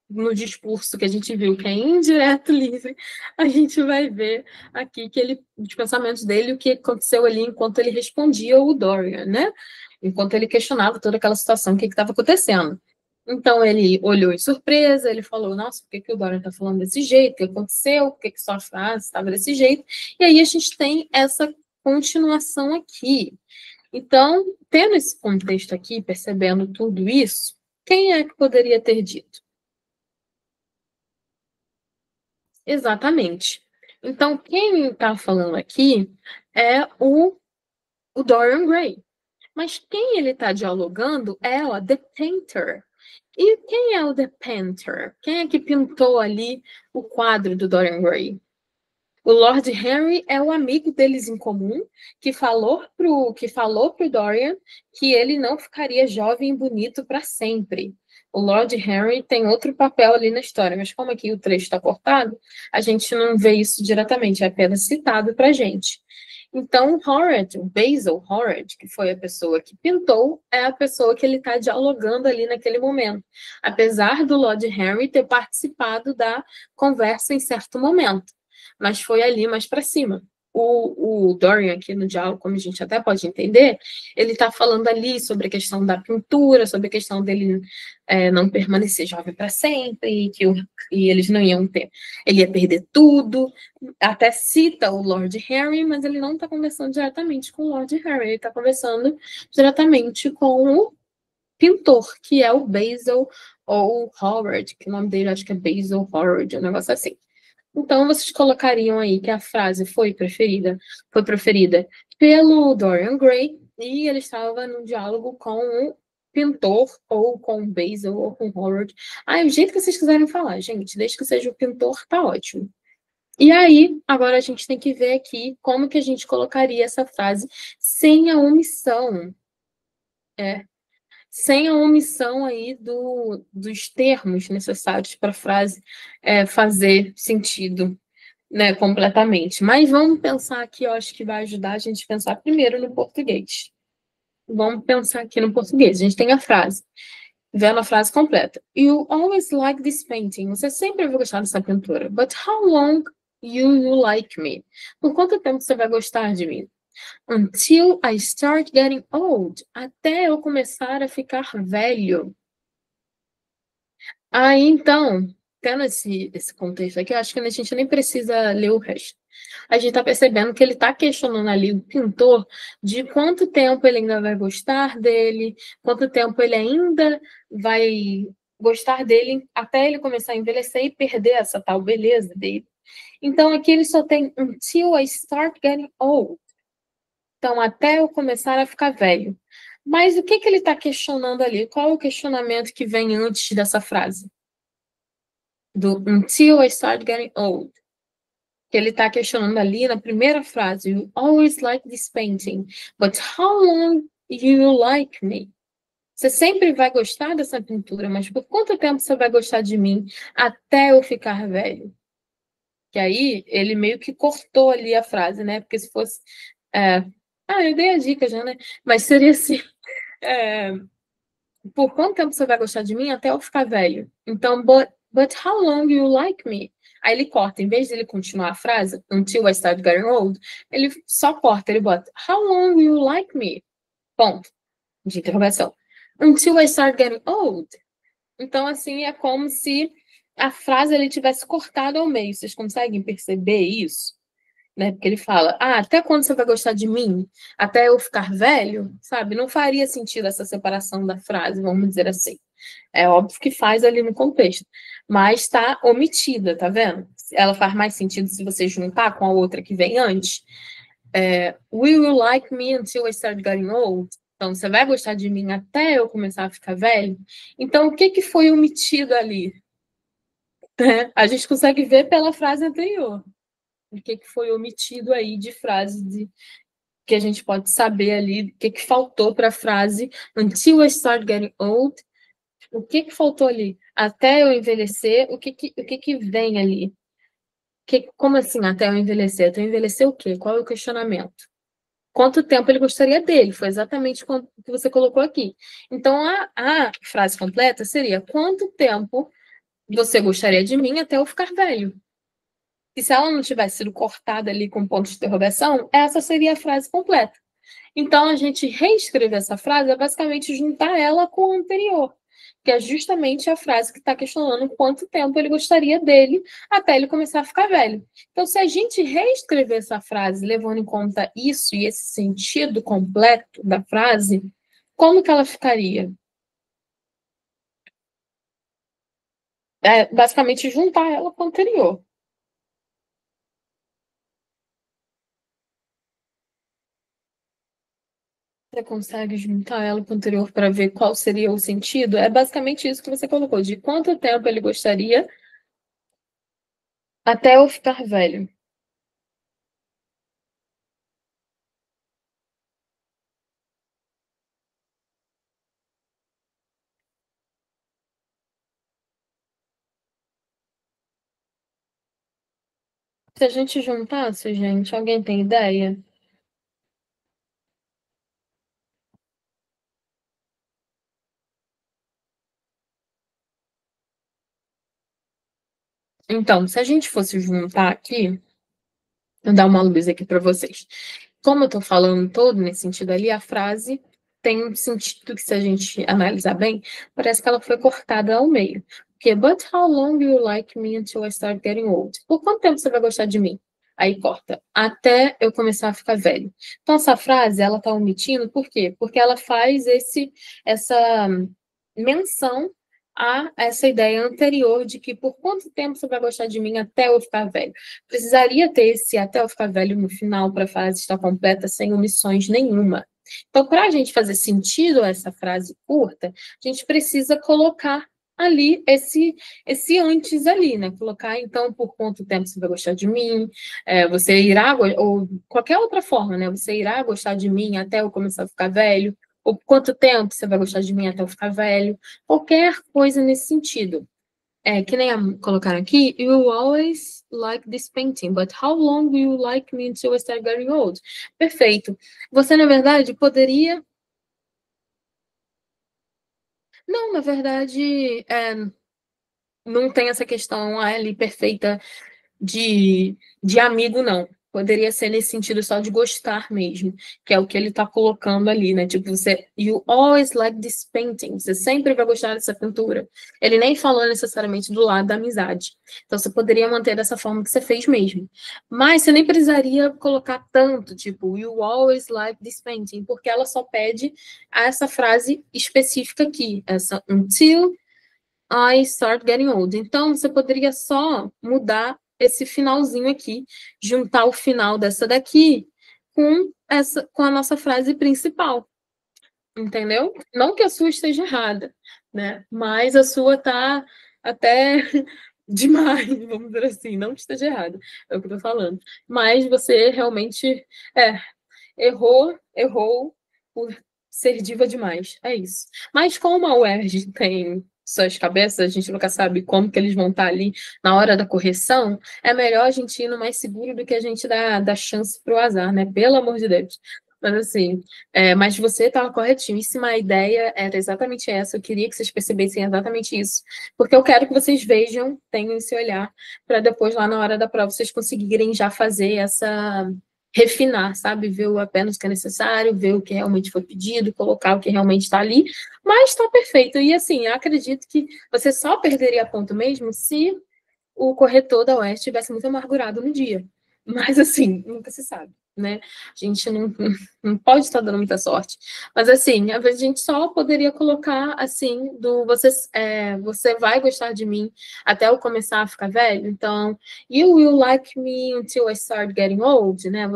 no discurso que a gente viu, que é indireto livre, a gente vai ver aqui que os pensamentos dele, o que aconteceu ali enquanto ele respondia o Dorian, né? Enquanto ele questionava toda aquela situação, o que estava acontecendo. Então, ele olhou em surpresa, ele falou, nossa, por que o Dorian está falando desse jeito? O que aconteceu? Por que sua frase estava desse jeito? E aí a gente tem essa continuação aqui. Então, tendo esse contexto aqui, percebendo tudo isso, o Quem é que poderia ter dito? Exatamente. Então, quem está falando aqui é o Dorian Gray. Mas quem ele está dialogando é o The Painter. E quem é o The Painter? Quem é que pintou ali o quadro do Dorian Gray? O Lord Henry é o amigo deles em comum que falou pro Dorian que ele não ficaria jovem e bonito para sempre. O Lord Henry tem outro papel ali na história, mas como aqui o trecho está cortado, a gente não vê isso diretamente, é apenas citado para a gente. Então, o Basil Howard, que foi a pessoa que pintou, é a pessoa que ele está dialogando ali naquele momento, apesar do Lord Henry ter participado da conversa em certo momento, mas foi ali mais para cima. O Dorian, aqui no diálogo, como a gente até pode entender, ele está falando ali sobre a questão da pintura, sobre a questão dele não permanecer jovem para sempre, e eles não iam ter, ele ia perder tudo, até cita o Lord Harry, mas ele não está conversando diretamente com o Lord Harry, ele está conversando diretamente com o pintor, que é o Basil ou Howard, que o nome dele acho que é Basil Howard, um negócio assim. Então, vocês colocariam aí que a frase foi proferida pelo Dorian Gray e ele estava no diálogo com o pintor, ou com o Basil, ou com o Howard. O jeito que vocês quiserem falar, gente, desde que seja o pintor, tá ótimo. E aí, agora a gente tem que ver aqui como que a gente colocaria essa frase sem a omissão. Sem a omissão aí dos termos necessários para a frase fazer sentido, né, completamente. Mas vamos pensar aqui, eu acho que vai ajudar a gente a pensar primeiro no português. Vamos pensar aqui no português. A gente tem a frase, vendo a frase completa. You always like this painting. Você sempre vai gostar dessa pintura. But how long you like me? Por quanto tempo você vai gostar de mim? Until I start getting old. Até eu começar a ficar velho. Aí, então, tendo esse contexto aqui, eu acho que a gente nem precisa ler o resto. A gente está percebendo que ele está questionando ali o pintor de quanto tempo ele ainda vai gostar dele, quanto tempo ele ainda vai gostar dele até ele começar a envelhecer e perder essa tal beleza dele. Então, aqui ele só tem until I start getting old. Então, até eu começar a ficar velho. Mas o que ele está questionando ali? Qual é o questionamento que vem antes dessa frase? Do until I start getting old. Que ele está questionando ali na primeira frase. You always like this painting, but how long you like me? Você sempre vai gostar dessa pintura, mas por quanto tempo você vai gostar de mim até eu ficar velho? Que aí ele meio que cortou ali a frase, né? Porque se fosse... eu dei a dica já, né? Mas seria assim... por quanto tempo você vai gostar de mim até eu ficar velho? Então, but how long you like me? Aí ele corta, em vez de ele continuar a frase, until I start getting old, ele só corta, ele bota, how long you like me? Ponto. De interrogação. Until I start getting old. Então, assim, é como se a frase ele tivesse cortado ao meio. Vocês conseguem perceber isso? Né? Porque ele fala, até quando você vai gostar de mim? Até eu ficar velho? Sabe? Não faria sentido essa separação da frase, vamos dizer assim. É óbvio que faz ali no contexto, mas está omitida, tá vendo? Ela faz mais sentido se você juntar com a outra que vem antes. Will you like me until I start getting old? Então, você vai gostar de mim até eu começar a ficar velho? Então, o que foi omitido ali? A gente consegue ver pela frase anterior. O que foi omitido aí de frase que a gente pode saber ali, o que faltou para a frase until I start getting old. O que faltou ali? Até eu envelhecer, o que vem ali? Como assim, até eu envelhecer? Até eu envelhecer o quê? Qual é o questionamento? Quanto tempo ele gostaria dele? Foi exatamente o que você colocou aqui. Então, a frase completa seria: quanto tempo você gostaria de mim até eu ficar velho? E se ela não tivesse sido cortada ali com ponto de interrogação, essa seria a frase completa. Então, a gente reescrever essa frase é basicamente juntar ela com a anterior, que é justamente a frase que está questionando quanto tempo ele gostaria dele até ele começar a ficar velho. Então, se a gente reescrever essa frase levando em conta isso e esse sentido completo da frase, como que ela ficaria? É basicamente juntar ela com a anterior. Você consegue juntar ela com o anterior para ver qual seria o sentido? É basicamente isso que você colocou, de quanto tempo ele gostaria até eu ficar velho. Se a gente juntasse, gente, alguém tem ideia? Então, se a gente fosse juntar aqui, vou dar uma luz aqui para vocês. Como eu estou falando todo nesse sentido ali, a frase tem um sentido que, se a gente analisar bem, parece que ela foi cortada ao meio. Porque, but how long will you like me until I start getting old? Por quanto tempo você vai gostar de mim? Aí corta, até eu começar a ficar velho. Então, essa frase, ela está omitindo, por quê? Porque ela faz essa menção a essa ideia anterior de que por quanto tempo você vai gostar de mim até eu ficar velho. Precisaria ter esse até eu ficar velho no final para a frase estar completa sem omissões nenhuma. Então, para a gente fazer sentido essa frase curta, a gente precisa colocar ali esse antes ali, né? Colocar, então, por quanto tempo você vai gostar de mim, você irá, ou qualquer outra forma, né? Você irá gostar de mim até eu começar a ficar velho, ou por quanto tempo você vai gostar de mim até eu ficar velho, qualquer coisa nesse sentido. Que nem colocaram aqui, you will always like this painting, but how long will you like me until I start getting old? Perfeito. Você, na verdade, poderia. Não, na verdade, não tem essa questão ali perfeita de amigo, não. Poderia ser nesse sentido só de gostar mesmo, que é o que ele está colocando ali, né? Tipo, you always like this painting, você sempre vai gostar dessa pintura. Ele nem falou necessariamente do lado da amizade. Então, você poderia manter dessa forma que você fez mesmo. Mas você nem precisaria colocar tanto, tipo, you always like this painting, porque ela só pede essa frase específica aqui, essa until I start getting old. Então, você poderia só mudar esse finalzinho aqui, juntar o final dessa daqui com a nossa frase principal, entendeu? Não que a sua esteja errada, né? Mas a sua tá até demais, vamos dizer assim, não que esteja errada, é o que eu tô falando. Mas você realmente é, errou por ser diva demais. É isso. Mas como a UERJ tem suas cabeças, a gente nunca sabe como que eles vão estar ali na hora da correção, é melhor a gente ir no mais seguro do que a gente dar chance pro azar, né? Pelo amor de Deus. Mas assim, mas você estava corretíssima, a ideia era exatamente essa, eu queria que vocês percebessem exatamente isso, porque eu quero que vocês vejam, tenham esse olhar, para depois, lá na hora da prova, vocês conseguirem já fazer refinar, sabe? Ver apenas o que é necessário, ver o que realmente foi pedido, colocar o que realmente está ali, mas está perfeito. E assim, eu acredito que você só perderia ponto mesmo se o corretor da UERJ estivesse muito amargurado no dia. Mas assim, nunca se sabe, né? A gente não pode estar dando muita sorte. Mas assim, às vezes a gente só poderia colocar assim, você vai gostar de mim até eu começar a ficar velho. Então, you will like me until I start getting old, né?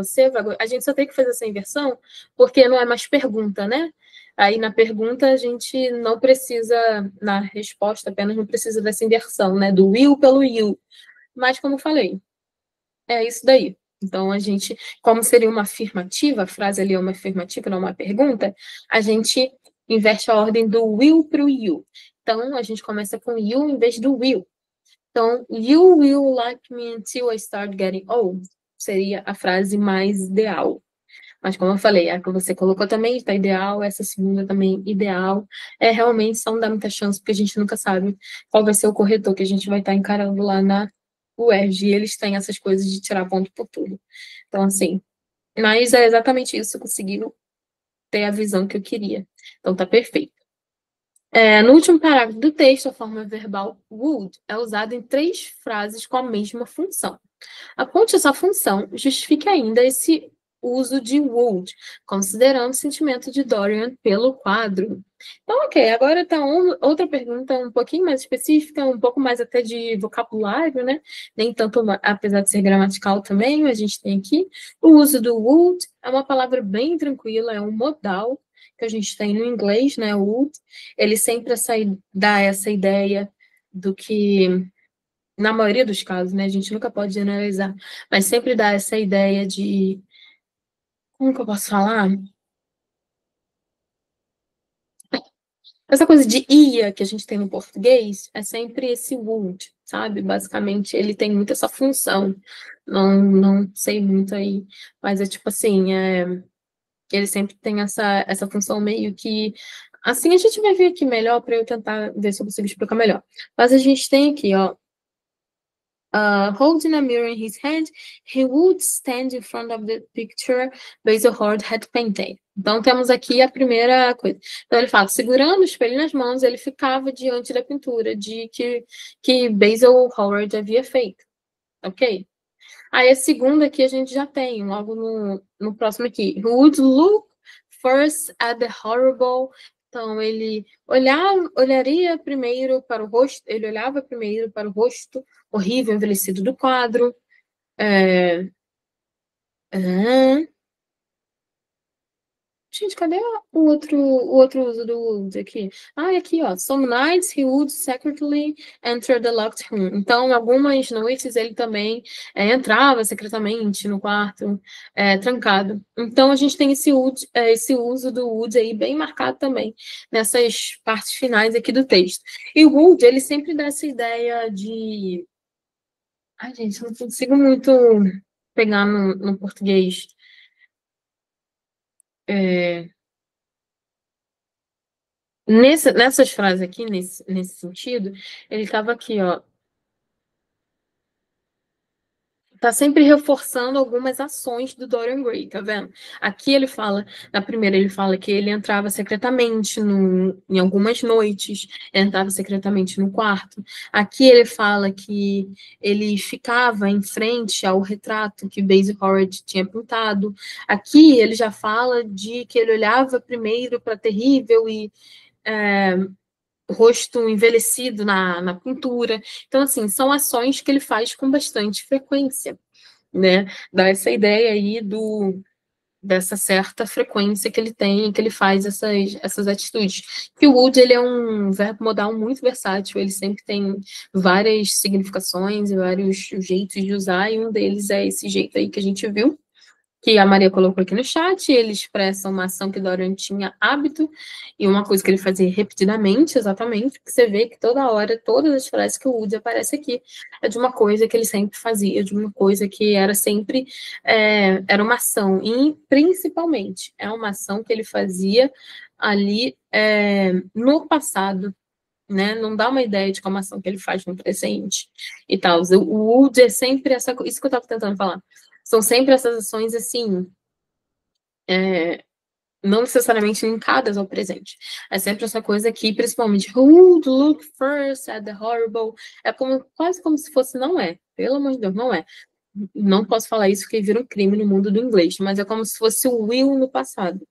A gente só tem que fazer essa inversão, porque não é mais pergunta, né? Aí na pergunta a gente não precisa, na resposta apenas não precisa dessa inversão, né? Do will pelo you. Mas como eu falei, é isso daí. Então a gente, como seria uma afirmativa, a frase ali é uma afirmativa, não uma pergunta, a gente inverte a ordem do will para o you. Então a gente começa com you em vez do will. Então, you will like me until I start getting old seria a frase mais ideal. Mas como eu falei, a que você colocou também está ideal, essa segunda também ideal. Realmente só não dá muita chance, porque a gente nunca sabe qual vai ser o corretor que a gente vai estar encarando lá na UERJ, e eles têm essas coisas de tirar ponto por tudo. Então, assim, mas é exatamente isso, conseguiram ter a visão que eu queria. Então, tá perfeito. No último parágrafo do texto, a forma verbal would é usada em 3 frases com a mesma função. Aponte essa função, justifique ainda esse uso de would, considerando o sentimento de Dorian pelo quadro. Então, ok, agora tá outra pergunta um pouquinho mais específica, um pouco mais até de vocabulário, né? Nem tanto, apesar de ser gramatical também, a gente tem aqui o uso do would, é uma palavra bem tranquila, é um modal que a gente tem no inglês, né? Would, ele sempre dá essa ideia do que, na maioria dos casos, né? A gente nunca pode generalizar, mas sempre dá essa ideia de, como que eu posso falar? Essa coisa de ia que a gente tem no português é sempre esse would, sabe? Basicamente, ele tem muito essa função. Não sei muito aí, mas é tipo assim, ele sempre tem essa função meio que. Assim, a gente vai ver aqui melhor para eu tentar ver se eu consigo explicar melhor. Mas a gente tem aqui, ó. Holding a mirror in his hand, he would stand in front of the picture Basil Howard had painted. Então, temos aqui a primeira coisa. Então, ele fala, segurando o espelho nas mãos, ele ficava diante da pintura que Basil Howard havia feito. Ok? Aí, a segunda aqui a gente já tem, logo no próximo aqui. He would look first at the horrible. Então, ele olharia primeiro para o rosto, ele olhava primeiro para o rosto horrível, envelhecido do quadro. É... Gente, cadê o outro uso do would aqui? Ah, aqui, ó. Some nights he would secretly enter the locked room. Então, algumas noites ele também entrava secretamente no quarto, trancado. Então, a gente tem esse uso do would aí bem marcado também nessas partes finais aqui do texto. E o would, ele sempre dá essa ideia de... Ai, gente, eu não consigo muito pegar no português. É, nessas frases aqui, nesse sentido, ele estava aqui, ó. Tá sempre reforçando algumas ações do Dorian Gray, tá vendo? Aqui ele fala, na primeira ele fala que ele entrava secretamente em algumas noites, entrava secretamente no quarto. Aqui ele fala que ele ficava em frente ao retrato que Basil Howard tinha pintado. Aqui ele já fala de que ele olhava primeiro para a terrível e rosto envelhecido na pintura. Então, assim, são ações que ele faz com bastante frequência, né? Dá essa ideia aí dessa certa frequência que ele tem, que ele faz essas atitudes. Que o would, ele é um verbo modal muito versátil, ele sempre tem várias significações e vários jeitos de usar, e um deles é esse jeito aí que a gente viu, que a Maria colocou aqui no chat. Ele expressa uma ação que Dorian tinha hábito e uma coisa que ele fazia repetidamente, exatamente, porque você vê que toda hora, todas as frases que o Woody aparece aqui é de uma coisa que ele sempre fazia, de uma coisa que era sempre, era uma ação, e principalmente é uma ação que ele fazia ali no passado, né? Não dá uma ideia de como a ação que ele faz no presente e tal. O Woody é sempre isso que eu estava tentando falar. São sempre essas ações, assim, não necessariamente linkadas ao presente. É sempre essa coisa aqui, principalmente, who would look first at the horrible? É quase como se fosse, não é. Pelo amor de Deus, não é. Não posso falar isso porque vira um crime no mundo do inglês, mas é como se fosse o will no passado.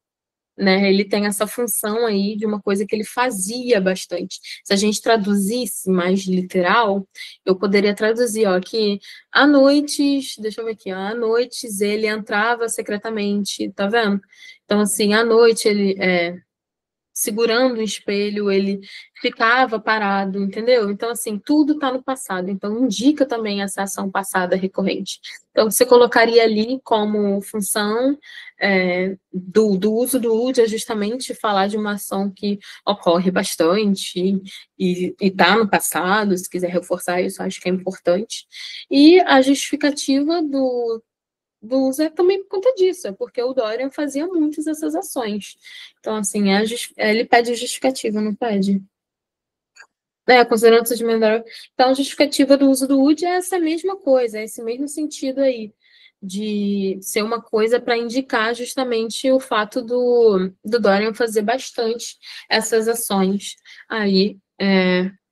Né? Ele tem essa função aí de uma coisa que ele fazia bastante. Se a gente traduzisse mais literal, eu poderia traduzir, ó, que à noites, deixa eu ver aqui, ó, à noites ele entrava secretamente, tá vendo? Então, assim, à noite ele segurando o espelho, ele ficava parado, entendeu? Então, assim, tudo está no passado. Então, indica também essa ação passada recorrente. Então, você colocaria ali como função do uso do would é justamente falar de uma ação que ocorre bastante e está no passado. Se quiser reforçar isso, acho que é importante. E a justificativa do uso é também por conta disso, é porque o Dorian fazia muitas dessas ações. Então, assim, ele pede justificativa, não pede? Considerando de menor. Então, a justificativa do uso do would é essa mesma coisa, é esse mesmo sentido aí, de ser uma coisa para indicar justamente o fato do Dorian fazer bastante essas ações aí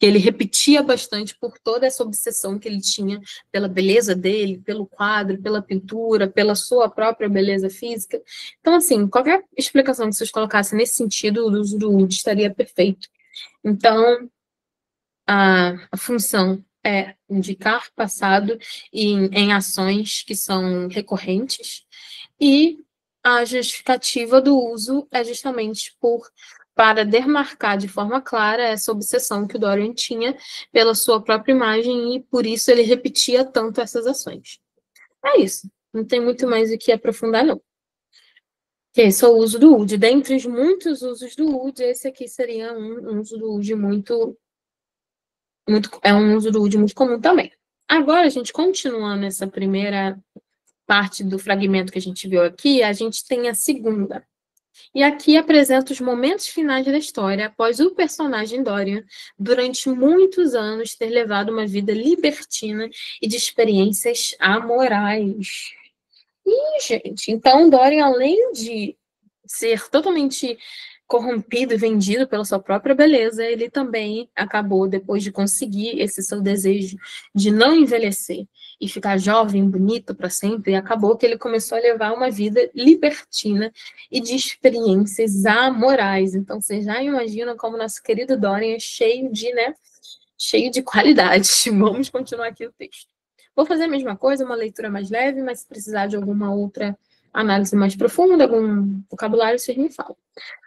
que ele repetia bastante por toda essa obsessão que ele tinha pela beleza dele, pelo quadro, pela pintura, pela sua própria beleza física. Então, assim, qualquer explicação que vocês colocassem nesse sentido, o uso do would estaria perfeito. Então, a função é indicar passado em ações que são recorrentes, e a justificativa do uso é justamente para demarcar de forma clara essa obsessão que o Dorian tinha pela sua própria imagem, e por isso ele repetia tanto essas ações. É isso. Não tem muito mais o que aprofundar, não. Que esse é o uso do would. Dentre os muitos usos do would, esse aqui seria um uso do would é um uso do would muito comum também. Agora, a gente continuando essa primeira parte do fragmento que a gente viu aqui, a gente tem a segunda. E aqui apresenta os momentos finais da história após o personagem Dorian, durante muitos anos, ter levado uma vida libertina e de experiências amorais. E, gente, então Dorian, além de ser totalmente corrompido e vendido pela sua própria beleza, ele também acabou, depois de conseguir esse seu desejo de não envelhecer e ficar jovem, bonito para sempre, acabou que ele começou a levar uma vida libertina e de experiências amorais. Então, você já imagina como nosso querido Dorian é cheio de qualidade. Vamos continuar aqui o texto. Vou fazer a mesma coisa, uma leitura mais leve, mas se precisar de alguma outra análise mais profunda, algum vocabulário, vocês me falam.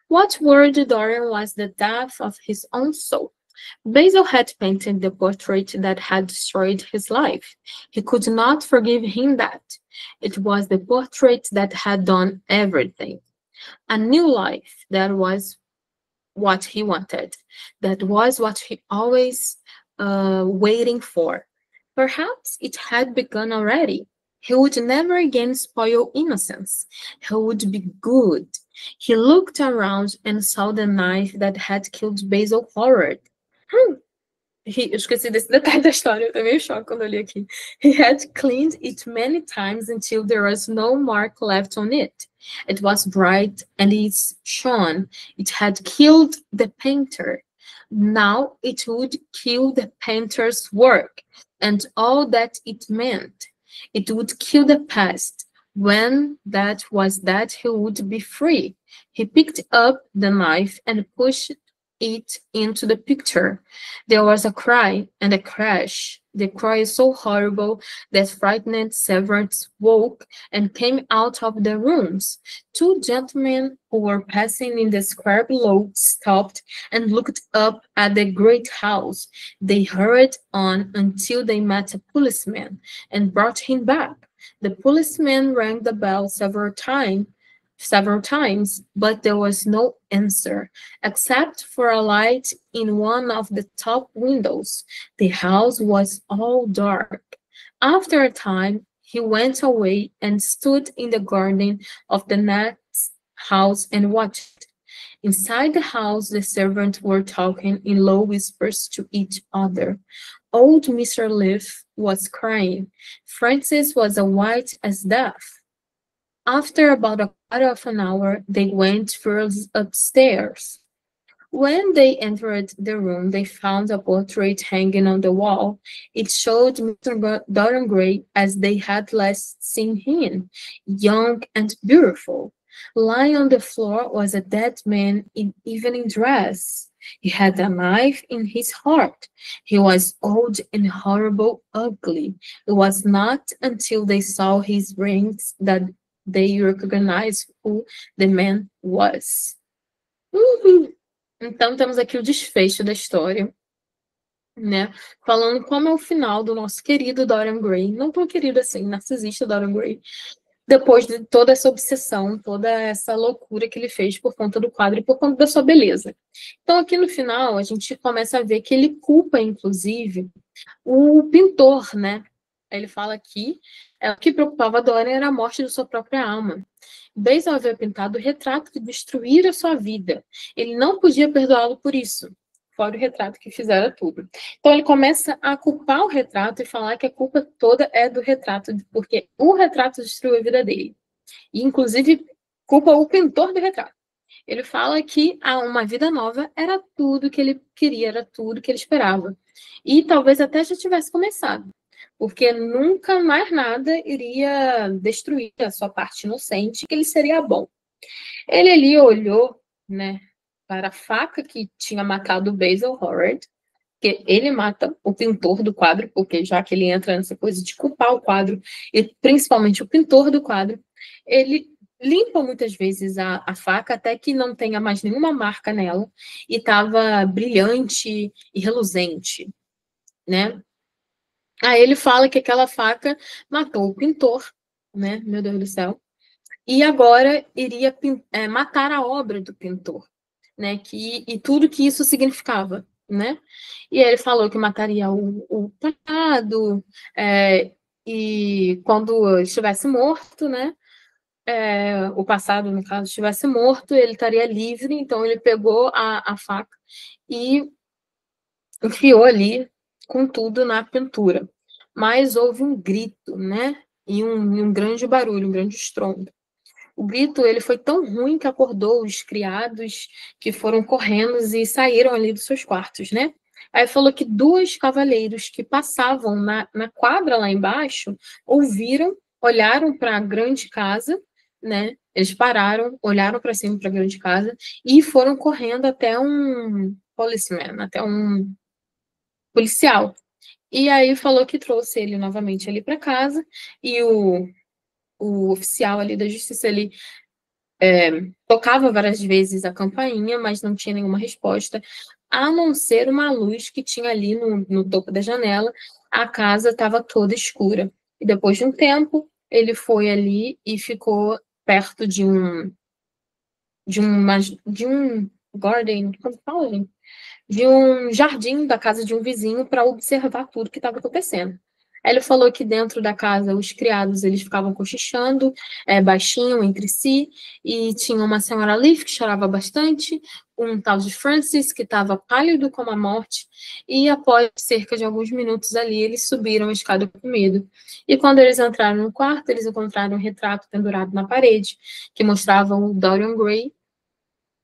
What worried Dorian was the death of his own soul. Basil had painted the portrait that had destroyed his life. He could not forgive him that. It was the portrait that had done everything. A new life, that was what he wanted. That was what he always waiting for. Perhaps it had begun already. He would never again spoil innocence. He would be good. He looked around and saw the knife that had killed Basil Howard. Eu esqueci desse detalhe da história, eu tô meio choque quando eu li aqui. He had cleaned it many times until there was no mark left on it. It was bright and it shone. It had killed the painter. Now it would kill the painter's work and all that it meant. It would kill the past. When that was that, he would be free. He picked up the knife and pushed it into the picture. There was a cry and a crash. The cry so horrible that frightened servants woke and came out of the rooms. Two gentlemen who were passing in the square below stopped and looked up at the great house. They hurried on until they met a policeman and brought him back. The policeman rang the bell several times, but there was no answer, except for a light in one of the top windows. The house was all dark. After a time, he went away and stood in the garden of the next house and watched. Inside the house, the servants were talking in low whispers to each other. Old Mr. Leaf was crying. Francis was as white as death. After about a quarter of an hour, they went upstairs. When they entered the room, they found a portrait hanging on the wall. It showed Mr. Dorian Gray as they had last seen him, young and beautiful. Lying on the floor was a dead man in evening dress. He had a knife in his heart. He was old and horrible, ugly. It was not until they saw his rings that they recognized who the man was. Então, temos aqui o desfecho da história, né? Falando como é o final do nosso querido Dorian Gray. Não tão querido assim, narcisista Dorian Gray. Depois de toda essa obsessão, toda essa loucura que ele fez por conta do quadro e por conta da sua beleza. Então, aqui no final, a gente começa a ver que ele culpa, inclusive, o pintor, né? Ele fala aqui, o que preocupava Dorian era a morte de sua própria alma. Basil havia pintado o retrato de destruir a sua vida. Ele não podia perdoá-lo por isso, fora o retrato que fizera tudo. Então ele começa a culpar o retrato e falar que a culpa toda é do retrato, porque o retrato destruiu a vida dele. E, inclusive, culpa o pintor do retrato. Ele fala que uma vida nova era tudo que ele queria, era tudo que ele esperava. E talvez até já tivesse começado, porque nunca mais nada iria destruir a sua parte inocente, que ele seria bom. Ele ali olhou, né, para a faca que tinha matado o Basil Howard, que ele mata o pintor do quadro, porque já que ele entra nessa coisa de culpar o quadro, e principalmente o pintor do quadro, ele limpa muitas vezes a faca até que não tenha mais nenhuma marca nela, e estava brilhante e reluzente, né? Aí ele fala que aquela faca matou o pintor, né? Meu Deus do céu. E agora iria matar a obra do pintor, né? E tudo que isso significava, né? E ele falou que mataria o pecado, e quando estivesse morto, né? O passado, no caso, estivesse morto, ele estaria livre. Então ele pegou a faca e enfiou ali com tudo na pintura. Mas houve um grito, né? E um grande barulho, um grande estrondo. O grito ele foi tão ruim que acordou os criados que foram correndo e saíram ali dos seus quartos, né? Aí falou que dois cavaleiros que passavam na quadra lá embaixo ouviram, olharam para a grande casa, né? Eles pararam, olharam para cima para a grande casa e foram correndo até um policeman, até um policial. E aí falou que trouxe ele novamente ali para casa e o oficial ali da justiça, ele tocava várias vezes a campainha, mas não tinha nenhuma resposta, a não ser uma luz que tinha ali no topo da janela. A casa estava toda escura. E depois de um tempo, ele foi ali e ficou perto de um garden, como fala, gente? De um jardim da casa de um vizinho para observar tudo que estava acontecendo. Aí ele falou que dentro da casa os criados eles ficavam cochichando, baixinho entre si, e tinha uma senhora Leaf que chorava bastante, um tal de Francis que estava pálido como a morte, e após cerca de alguns minutos ali eles subiram a escada com medo. E quando eles entraram no quarto, eles encontraram um retrato pendurado na parede que mostrava o Dorian Gray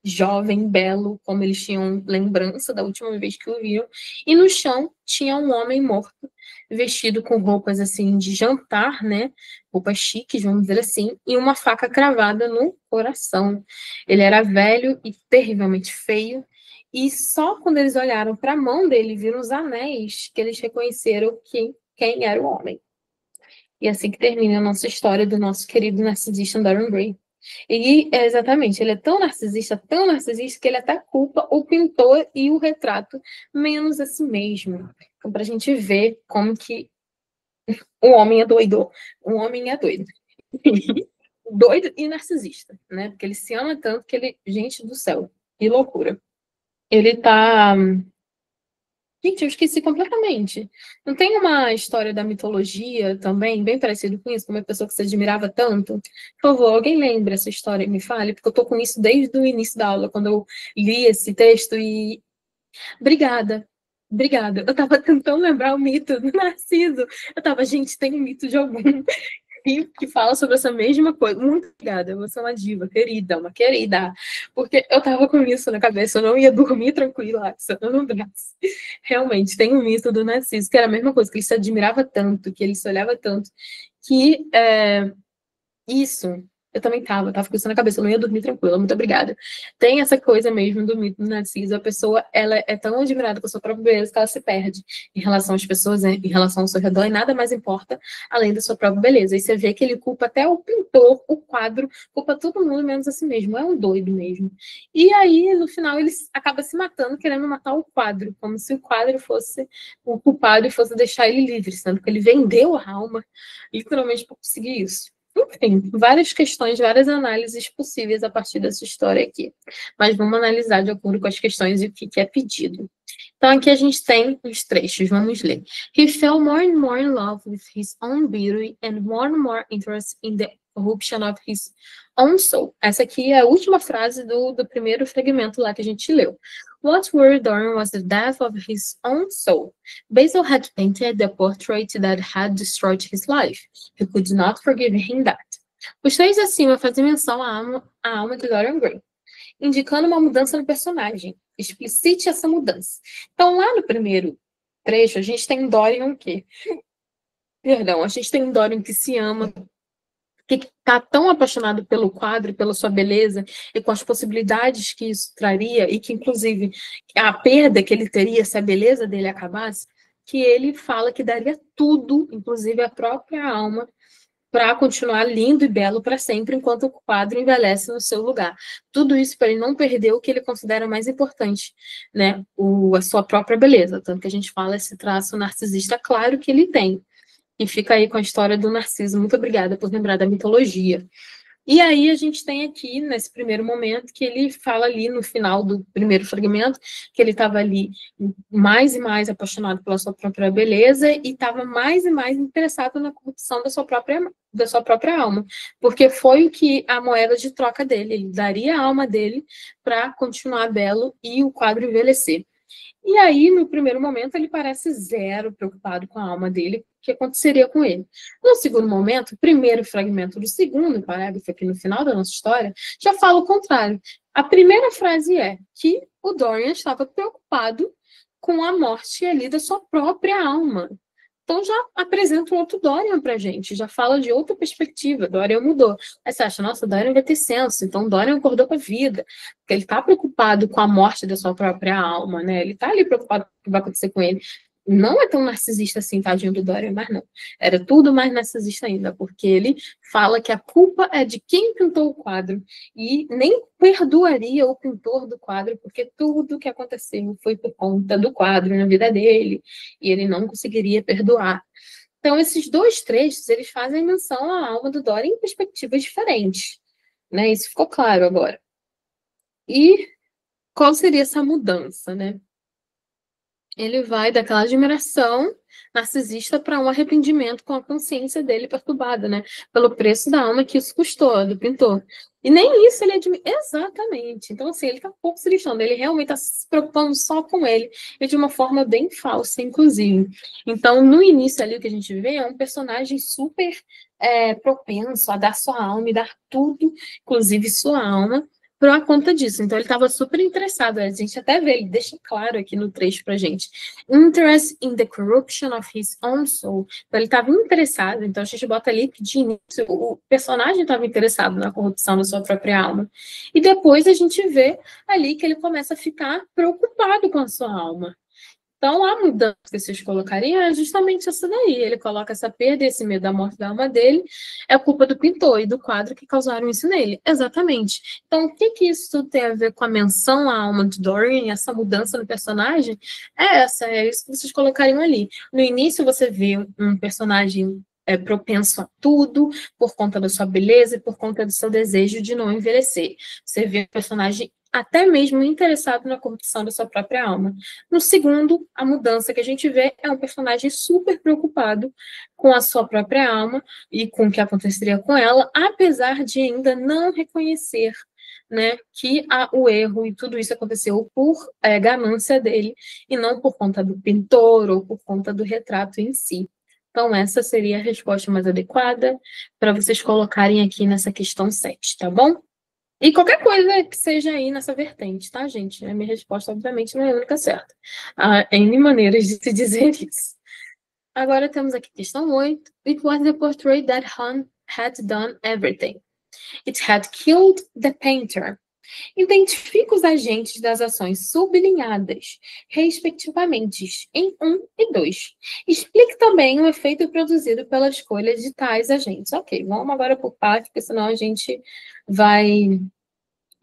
jovem, belo, como eles tinham lembrança da última vez que o viram, e no chão tinha um homem morto, vestido com roupas assim de jantar, né? Roupas chiques, vamos dizer assim, e uma faca cravada no coração. Ele era velho e terrivelmente feio, e só quando eles olharam para a mão dele, viram os anéis, que eles reconheceram quem era o homem. E assim que termina a nossa história do nosso querido narcisista Dorian Gray. E exatamente, ele é tão narcisista, que ele até culpa o pintor e o retrato, menos a si mesmo. Então, para a gente ver como que o homem é doido. O homem é doido. Doido e narcisista, né? Porque ele se ama tanto que ele. Gente do céu, que loucura. Ele tá. Gente, eu esqueci completamente. Não tem uma história da mitologia também, bem parecido com isso, com uma pessoa que você admirava tanto? Por favor, alguém lembra essa história e me fale, porque eu tô com isso desde o início da aula, quando eu li esse texto e... Obrigada, obrigada. Eu tava tentando lembrar o mito do Narciso. Eu tava, gente, tem um mito de algum que fala sobre essa mesma coisa. Muito obrigada, você é uma diva, querida, uma querida. Porque eu tava com isso na cabeça, eu não ia dormir tranquila se eu não lembrasse. Realmente, tem um mito do Narciso, que era a mesma coisa, que ele se admirava tanto, que ele se olhava tanto, que isso, eu também tava com isso na cabeça, eu não ia dormir tranquila, muito obrigada. Tem essa coisa mesmo do mito do Narciso, a pessoa, ela é tão admirada com a sua própria beleza que ela se perde em relação às pessoas, né, em relação ao seu redor, e nada mais importa além da sua própria beleza. E você vê que ele culpa até o pintor, o quadro, culpa todo mundo menos a si mesmo, é um doido mesmo. E aí, no final, ele acaba se matando, querendo matar o quadro, como se o quadro fosse o culpado e fosse deixar ele livre, sendo que ele vendeu a alma, literalmente, para conseguir isso. Enfim, várias questões, várias análises possíveis a partir dessa história aqui. Mas vamos analisar de acordo com as questões e o que é pedido. Então, aqui a gente tem os trechos, vamos ler. He fell more and more in love with his own beauty and more interest in the corruption of his own soul. Essa aqui é a última frase do primeiro fragmento lá que a gente leu. What worried Dorian was the death of his own soul. Basil had painted the portrait that had destroyed his life. He could not forgive him that. Os três acima fazem menção à alma de Dorian Gray. indicando uma mudança no personagem. Explicite essa mudança. Então, lá no primeiro trecho, a gente tem um Dorian que... Perdão, a gente tem um Dorian que se ama, que está tão apaixonado pelo quadro, pela sua beleza, e com as possibilidades que isso traria, e que, inclusive, a perda que ele teria se a beleza dele acabasse, que ele fala que daria tudo, inclusive a própria alma, para continuar lindo e belo para sempre, enquanto o quadro envelhece no seu lugar. Tudo isso para ele não perder o que ele considera mais importante, né? A sua própria beleza. Tanto que a gente fala esse traço narcisista, claro que ele tem. E fica aí com a história do Narciso. Muito obrigada por lembrar da mitologia. E aí a gente tem aqui, nesse primeiro momento, que ele fala ali no final do primeiro fragmento, que ele estava ali mais e mais apaixonado pela sua própria beleza e estava mais e mais interessado na corrupção da sua própria alma, porque foi o que a moeda de troca dele, ele daria a alma dele para continuar belo e o quadro envelhecer. E aí, no primeiro momento, ele parece zero preocupado com a alma dele, o que aconteceria com ele. No segundo momento, o primeiro fragmento do segundo parágrafo, aqui no final da nossa história, já fala o contrário. A primeira frase é que o Dorian estava preocupado com a morte ali da sua própria alma. Então já apresenta um outro Dorian pra gente, já fala de outra perspectiva, Dorian mudou. Aí você acha, nossa, Dorian vai ter senso, então Dorian acordou com a vida, porque ele está preocupado com a morte da sua própria alma, né? Ele está ali preocupado com o que vai acontecer com ele. Não é tão narcisista assim, tadinho do Dorian, mas não. Era tudo mais narcisista ainda, porque ele fala que a culpa é de quem pintou o quadro e nem perdoaria o pintor do quadro, porque tudo que aconteceu foi por conta do quadro na vida dele, e ele não conseguiria perdoar. Então, esses dois trechos, eles fazem menção à alma do Dorian em perspectivas diferentes, né? Isso ficou claro agora. E qual seria essa mudança, né? Ele vai daquela admiração narcisista para um arrependimento com a consciência dele perturbada, né? Pelo preço da alma que isso custou, do pintor. E nem isso ele admite. Exatamente. Então, assim, ele tá pouco se lixando. Ele realmente está se preocupando só com ele. E de uma forma bem falsa, inclusive. Então, no início ali, o que a gente vê é um personagem super propenso a dar sua alma e dar tudo, inclusive sua alma, por conta disso. Então, ele estava super interessado. A gente até vê, ele deixa claro aqui no trecho pra gente. Interest in the corruption of his own soul. Então, ele estava interessado. Então, a gente bota ali que de início o personagem estava interessado na corrupção da sua própria alma. E depois a gente vê ali que ele começa a ficar preocupado com a sua alma. Então, a mudança que vocês colocariam é justamente essa daí. Ele coloca essa perda, esse medo da morte da alma dele, é culpa do pintor e do quadro que causaram isso nele. Exatamente. Então, o que isso tem a ver com a menção à alma de Dorian, essa mudança no personagem? É isso que vocês colocariam ali. No início, você vê um personagem propenso a tudo, por conta da sua beleza e por conta do seu desejo de não envelhecer. Você vê um personagem até mesmo interessado na corrupção da sua própria alma. No segundo, a mudança que a gente vê é um personagem super preocupado com a sua própria alma e com o que aconteceria com ela, apesar de ainda não reconhecer, né, que o erro e tudo isso aconteceu por ganância dele e não por conta do pintor ou por conta do retrato em si. Então, essa seria a resposta mais adequada para vocês colocarem aqui nessa questão 7, tá bom? E qualquer coisa que seja aí nessa vertente, tá, gente? A minha resposta, obviamente, não é a única certa. Há N maneiras de se dizer isso. Agora temos aqui questão 8. It was the portrait that Han had done everything. It had killed the painter. Identifica os agentes das ações sublinhadas, respectivamente, em 1 e 2. Explique também o efeito produzido pela escolha de tais agentes. Ok, vamos agora por parte, porque senão a gente vai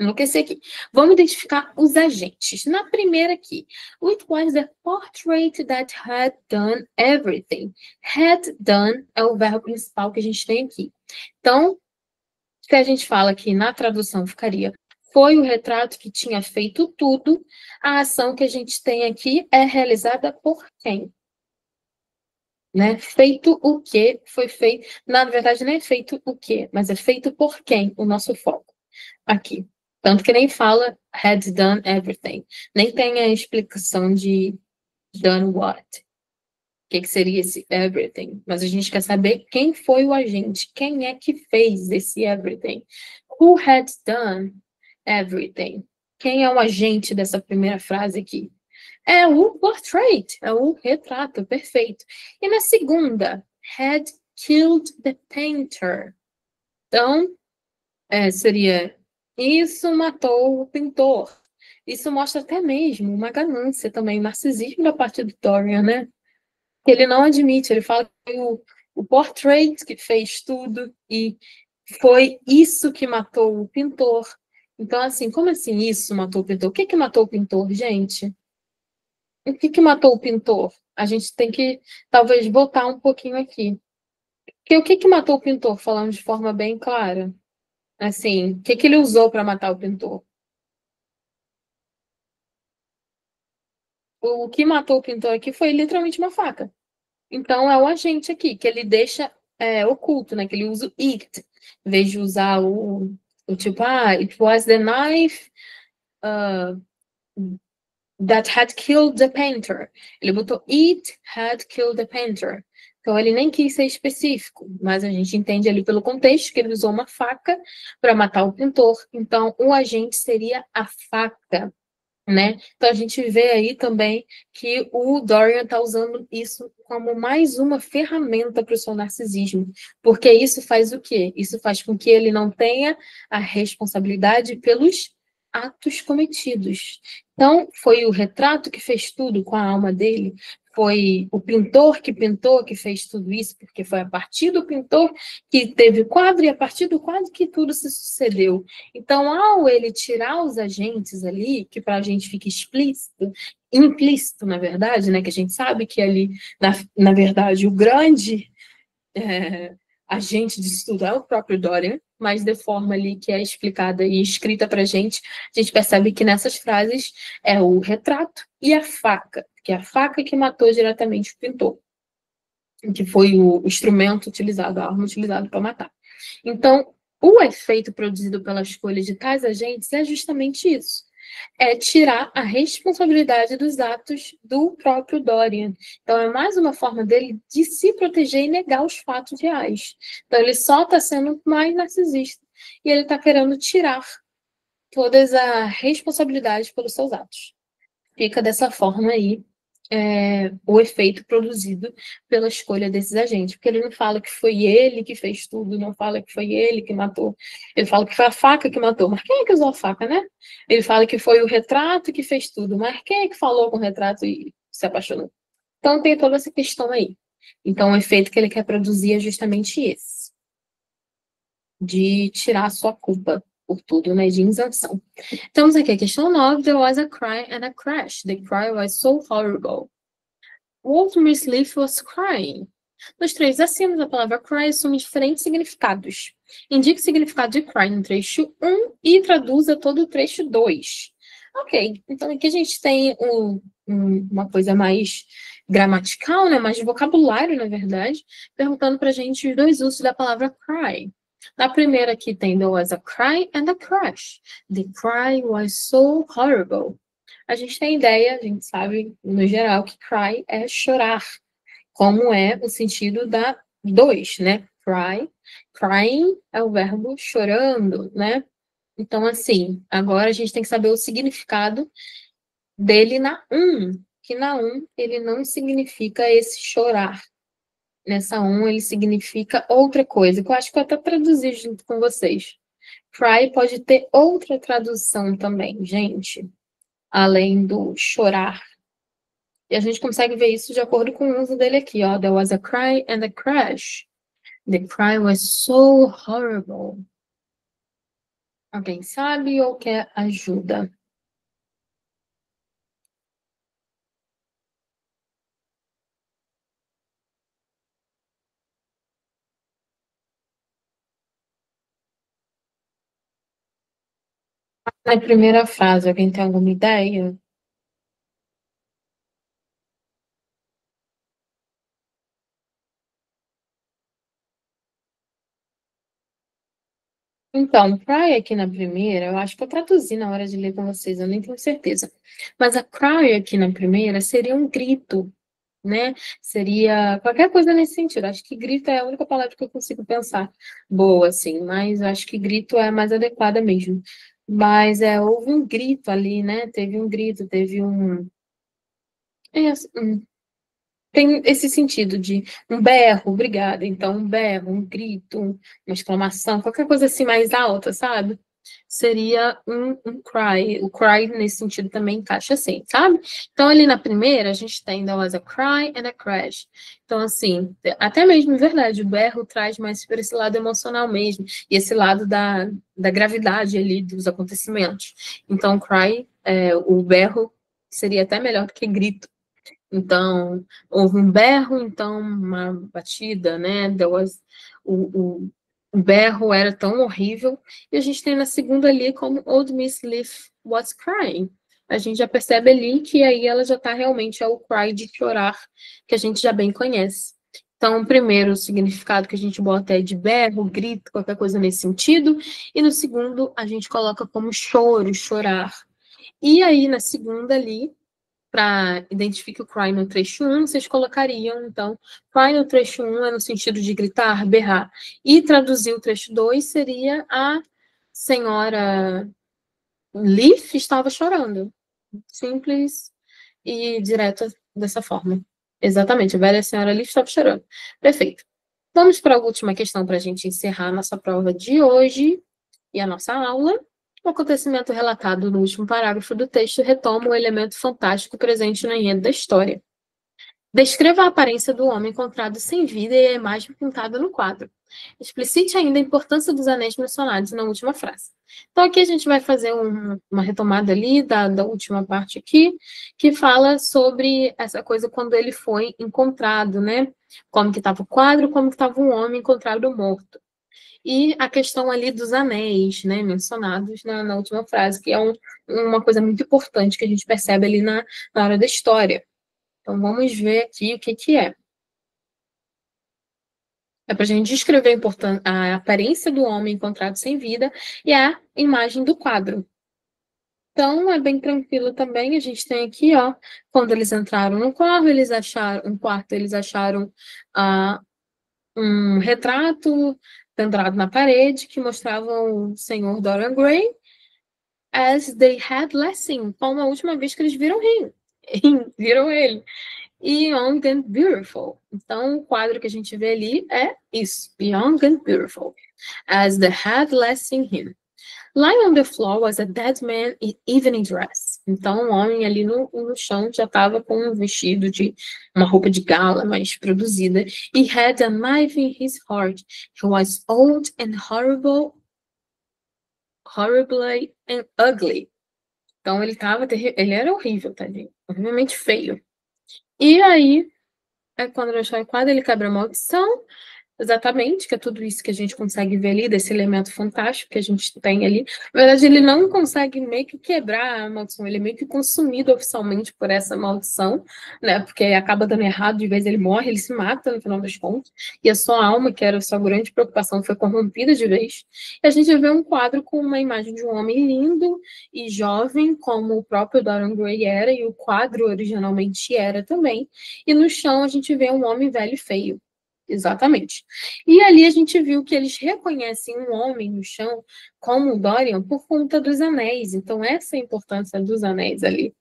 enlouquecer aqui. Vamos identificar os agentes. Na primeira aqui, it was the portrait that had done everything. Had done é o verbo principal que a gente tem aqui. Então, se a gente fala aqui na tradução, ficaria foi o retrato que tinha feito tudo. A ação que a gente tem aqui é realizada por quem? Né? Feito o quê? Foi feito. Na verdade, não é feito o quê, mas é feito por quem? O nosso foco. Aqui. Tanto que nem fala had done everything. Nem tem a explicação de done what. O que seria esse everything? Mas a gente quer saber quem foi o agente. Quem é que fez esse everything? Who had done everything. Quem é o agente dessa primeira frase aqui? É o portrait, é o retrato, perfeito. E na segunda, had killed the painter. Então, seria isso matou o pintor. Isso mostra até mesmo uma ganância também, um narcisismo da parte do Dorian, né? Ele não admite, ele fala que foi o portrait que fez tudo e foi isso que matou o pintor. Então, assim, como assim isso matou o pintor? O que que matou o pintor, gente? O que que matou o pintor? A gente tem que, talvez, voltar um pouquinho aqui. Porque o que que matou o pintor, falando de forma bem clara? Assim, o que que ele usou para matar o pintor? O que matou o pintor aqui foi literalmente uma faca. Então, é o agente aqui, que ele deixa oculto, né? Que ele usa o it, em vez de usar o tipo, it was the knife that had killed the painter. Ele botou it had killed the painter. Então, ele nem quis ser específico, mas a gente entende ali pelo contexto que ele usou uma faca para matar o pintor. Então, o agente seria a faca, né? Então a gente vê aí também que o Dorian está usando isso como mais uma ferramenta para o seu narcisismo, porque isso faz o quê? Isso faz com que ele não tenha a responsabilidade pelos atos cometidos. Então, foi o retrato que fez tudo com a alma dele, foi o pintor que pintou que fez tudo isso, porque foi a partir do pintor que teve o quadro e a partir do quadro que tudo se sucedeu. Então, ao ele tirar os agentes ali, que para a gente fica explícito, implícito, na verdade, né, que a gente sabe que ali, na verdade, o grande agente disso tudo é o próprio Dorian, mas de forma ali que é explicada e escrita para a gente percebe que nessas frases é o retrato e a faca, que é a faca que matou diretamente o pintor, que foi o instrumento utilizado, a arma utilizada para matar. Então, o efeito produzido pela escolha de tais agentes é justamente isso. É tirar a responsabilidade dos atos do próprio Dorian. Então, é mais uma forma dele de se proteger e negar os fatos reais. Então, ele só está sendo mais narcisista e ele está querendo tirar toda a responsabilidade pelos seus atos. Fica dessa forma aí o efeito produzido pela escolha desses agentes, porque ele não fala que foi ele que fez tudo, não fala que foi ele que matou, ele fala que foi a faca que matou, mas quem é que usou a faca, né? Ele fala que foi o retrato que fez tudo, mas quem é que falou com o retrato e se apaixonou? Então tem toda essa questão aí. Então o efeito que ele quer produzir é justamente esse, de tirar a sua culpa por tudo, né, de isenção. Temos aqui a questão 9. There was a cry and a crash. The cry was so horrible. What Miss Leaf was crying? Nos três acima da palavra cry assume diferentes significados. Indique o significado de cry no trecho 1 e traduza todo o trecho 2. Ok, então aqui a gente tem uma coisa mais gramatical, né, mais de vocabulário, na verdade, perguntando pra gente os dois usos da palavra cry. Na primeira aqui tem there was a cry and a crash. The cry was so horrible. A gente tem ideia, a gente sabe, no geral, que cry é chorar, como é o sentido da dois, né? Cry, crying é o verbo chorando, né? Então, assim, agora a gente tem que saber o significado dele na que na ele não significa esse chorar. Nessa ele significa outra coisa, que eu acho que eu até traduzi junto com vocês. Cry pode ter outra tradução também, gente, além do chorar. E a gente consegue ver isso de acordo com o uso dele aqui, ó. There was a cry and a crash. The cry was so horrible. Alguém sabe ou quer ajuda? Na primeira frase, alguém tem alguma ideia? Então, cry aqui na primeira, eu acho que eu traduzi na hora de ler com vocês, eu nem tenho certeza. Mas a cry aqui na primeira seria um grito, né? Seria qualquer coisa nesse sentido. Acho que grito é a única palavra que eu consigo pensar boa, assim, mas acho que grito é a mais adequada mesmo. Mas houve um grito ali, né? Teve um grito, teve um. é, Tem esse sentido de um berro, obrigada. Então, um berro, um grito, uma exclamação, qualquer coisa assim mais alta, sabe? Seria um cry. O cry, nesse sentido, também encaixa assim, sabe? Então, ali na primeira, a gente tem there was a cry and a crash. Então, assim, até mesmo, é verdade, o berro traz mais para esse lado emocional mesmo, e esse lado da gravidade ali dos acontecimentos. Então, cry, o berro, seria até melhor do que grito. Então, houve um berro, então uma batida, né? O berro era tão horrível. E a gente tem na segunda ali como Old Miss Leaf was crying. A gente já percebe ali que aí ela já está realmente ao cry de chorar, que a gente já bem conhece. Então, primeiro, o significado que a gente bota é de berro, grito, qualquer coisa nesse sentido. E no segundo, a gente coloca como choro, chorar. E aí, na segunda ali, para identificar o cry no trecho 1, vocês colocariam, então, cry no trecho 1 é no sentido de gritar, berrar. E traduzir o trecho 2 seria a senhora Leaf estava chorando. Simples e direto dessa forma. Exatamente, a velha senhora Leaf estava chorando. Perfeito. Vamos para a última questão para a gente encerrar a nossa prova de hoje e a nossa aula. O acontecimento relatado no último parágrafo do texto retoma o elemento fantástico presente no enredo da história. Descreva a aparência do homem encontrado sem vida e a imagem pintada no quadro. Explicite ainda a importância dos anéis mencionados na última frase. Então, aqui a gente vai fazer uma retomada ali da última parte aqui, que fala sobre essa coisa quando ele foi encontrado, né? Como que estava o quadro, como que estava um homem encontrado morto. E a questão ali dos anéis, né, mencionados na última frase, que é uma coisa muito importante que a gente percebe ali na hora da história. Então, vamos ver aqui o que, que é. É para a gente descrever a aparência do homem encontrado sem vida e a imagem do quadro. Então, é bem tranquilo também. A gente tem aqui, ó, quando eles entraram no quarto, eles acharam um retrato pendurado na parede que mostrava o senhor Dorian Gray as they had last seen, como a última vez que eles viram ele. Viram ele. E Young and Beautiful. Então, o quadro que a gente vê ali é isso, Young and Beautiful, as they had last seen him. Lying on the floor was a dead man in evening dress. Então, o homem ali no chão já estava com um vestido de uma roupa de gala mais produzida. He had a knife in his heart. He was old and horribly and ugly. Então, ele era horrível, tadinho. Horrivelmente feio. E aí, quando ele achar o quadro, ele quebra a maldição. Exatamente, que é tudo isso que a gente consegue ver ali, desse elemento fantástico que a gente tem ali. Na verdade, ele não consegue meio que quebrar a maldição, ele é meio que consumido oficialmente por essa maldição, né? Porque acaba dando errado, de vez ele morre, ele se mata no final das contas, e a sua alma, que era a sua grande preocupação, foi corrompida de vez. E a gente vê um quadro com uma imagem de um homem lindo e jovem, como o próprio Dorian Gray era, e o quadro originalmente era também. E no chão a gente vê um homem velho e feio. Exatamente. E ali a gente viu que eles reconhecem um homem no chão como o Dorian por conta dos anéis. Então, essa é a importância dos anéis ali,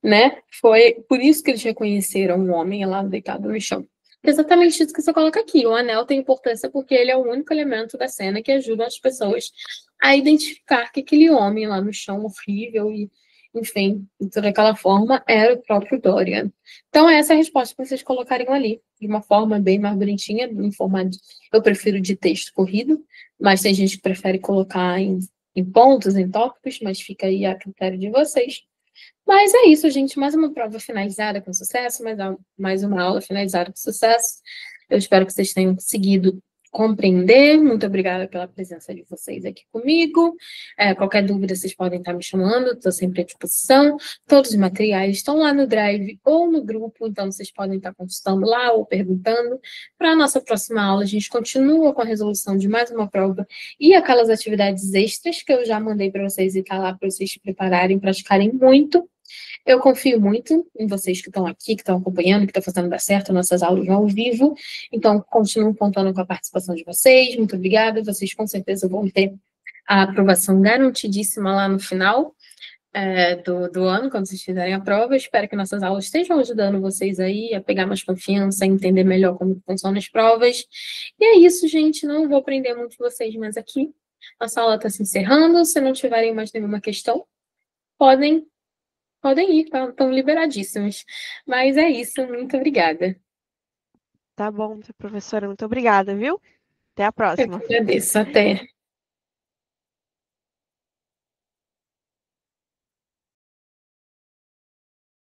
né? Foi por isso que eles reconheceram um homem lá deitado no chão. Exatamente isso que você coloca aqui. O anel tem importância porque ele é o único elemento da cena que ajuda as pessoas a identificar que aquele homem lá no chão horrível e, enfim, de toda aquela forma, era o próprio Dorian. Então, essa é a resposta que vocês colocariam ali, de uma forma bem mais bonitinha, em forma de, eu prefiro de texto corrido, mas tem gente que prefere colocar em pontos, em tópicos, mas fica aí a critério de vocês. Mas é isso, gente. Mais uma prova finalizada com sucesso, mais uma aula finalizada com sucesso. Eu espero que vocês tenham conseguido compreender. Muito obrigada pela presença de vocês aqui comigo. Qualquer dúvida, vocês podem estar me chamando, estou sempre à disposição. Todos os materiais estão lá no Drive ou no grupo, então vocês podem estar consultando lá ou perguntando. Para a nossa próxima aula, a gente continua com a resolução de mais uma prova e aquelas atividades extras que eu já mandei para vocês e está lá para vocês se prepararem, praticarem muito. Eu confio muito em vocês que estão aqui, que estão acompanhando, que estão fazendo dar certo nossas aulas ao vivo. Então, continuo contando com a participação de vocês. Muito obrigada. Vocês com certeza vão ter a aprovação garantidíssima lá no final do ano, quando vocês fizerem a prova. Espero que nossas aulas estejam ajudando vocês aí a pegar mais confiança, a entender melhor como funcionam as provas. E é isso, gente. Não vou prender muito vocês mais aqui. Nossa aula está se encerrando. Se não tiverem mais nenhuma questão, podem ir, tá? Estão liberadíssimos. Mas é isso. Muito obrigada. Tá bom, professora. Muito obrigada, viu? Até a Eu que próxima. agradeço. Até.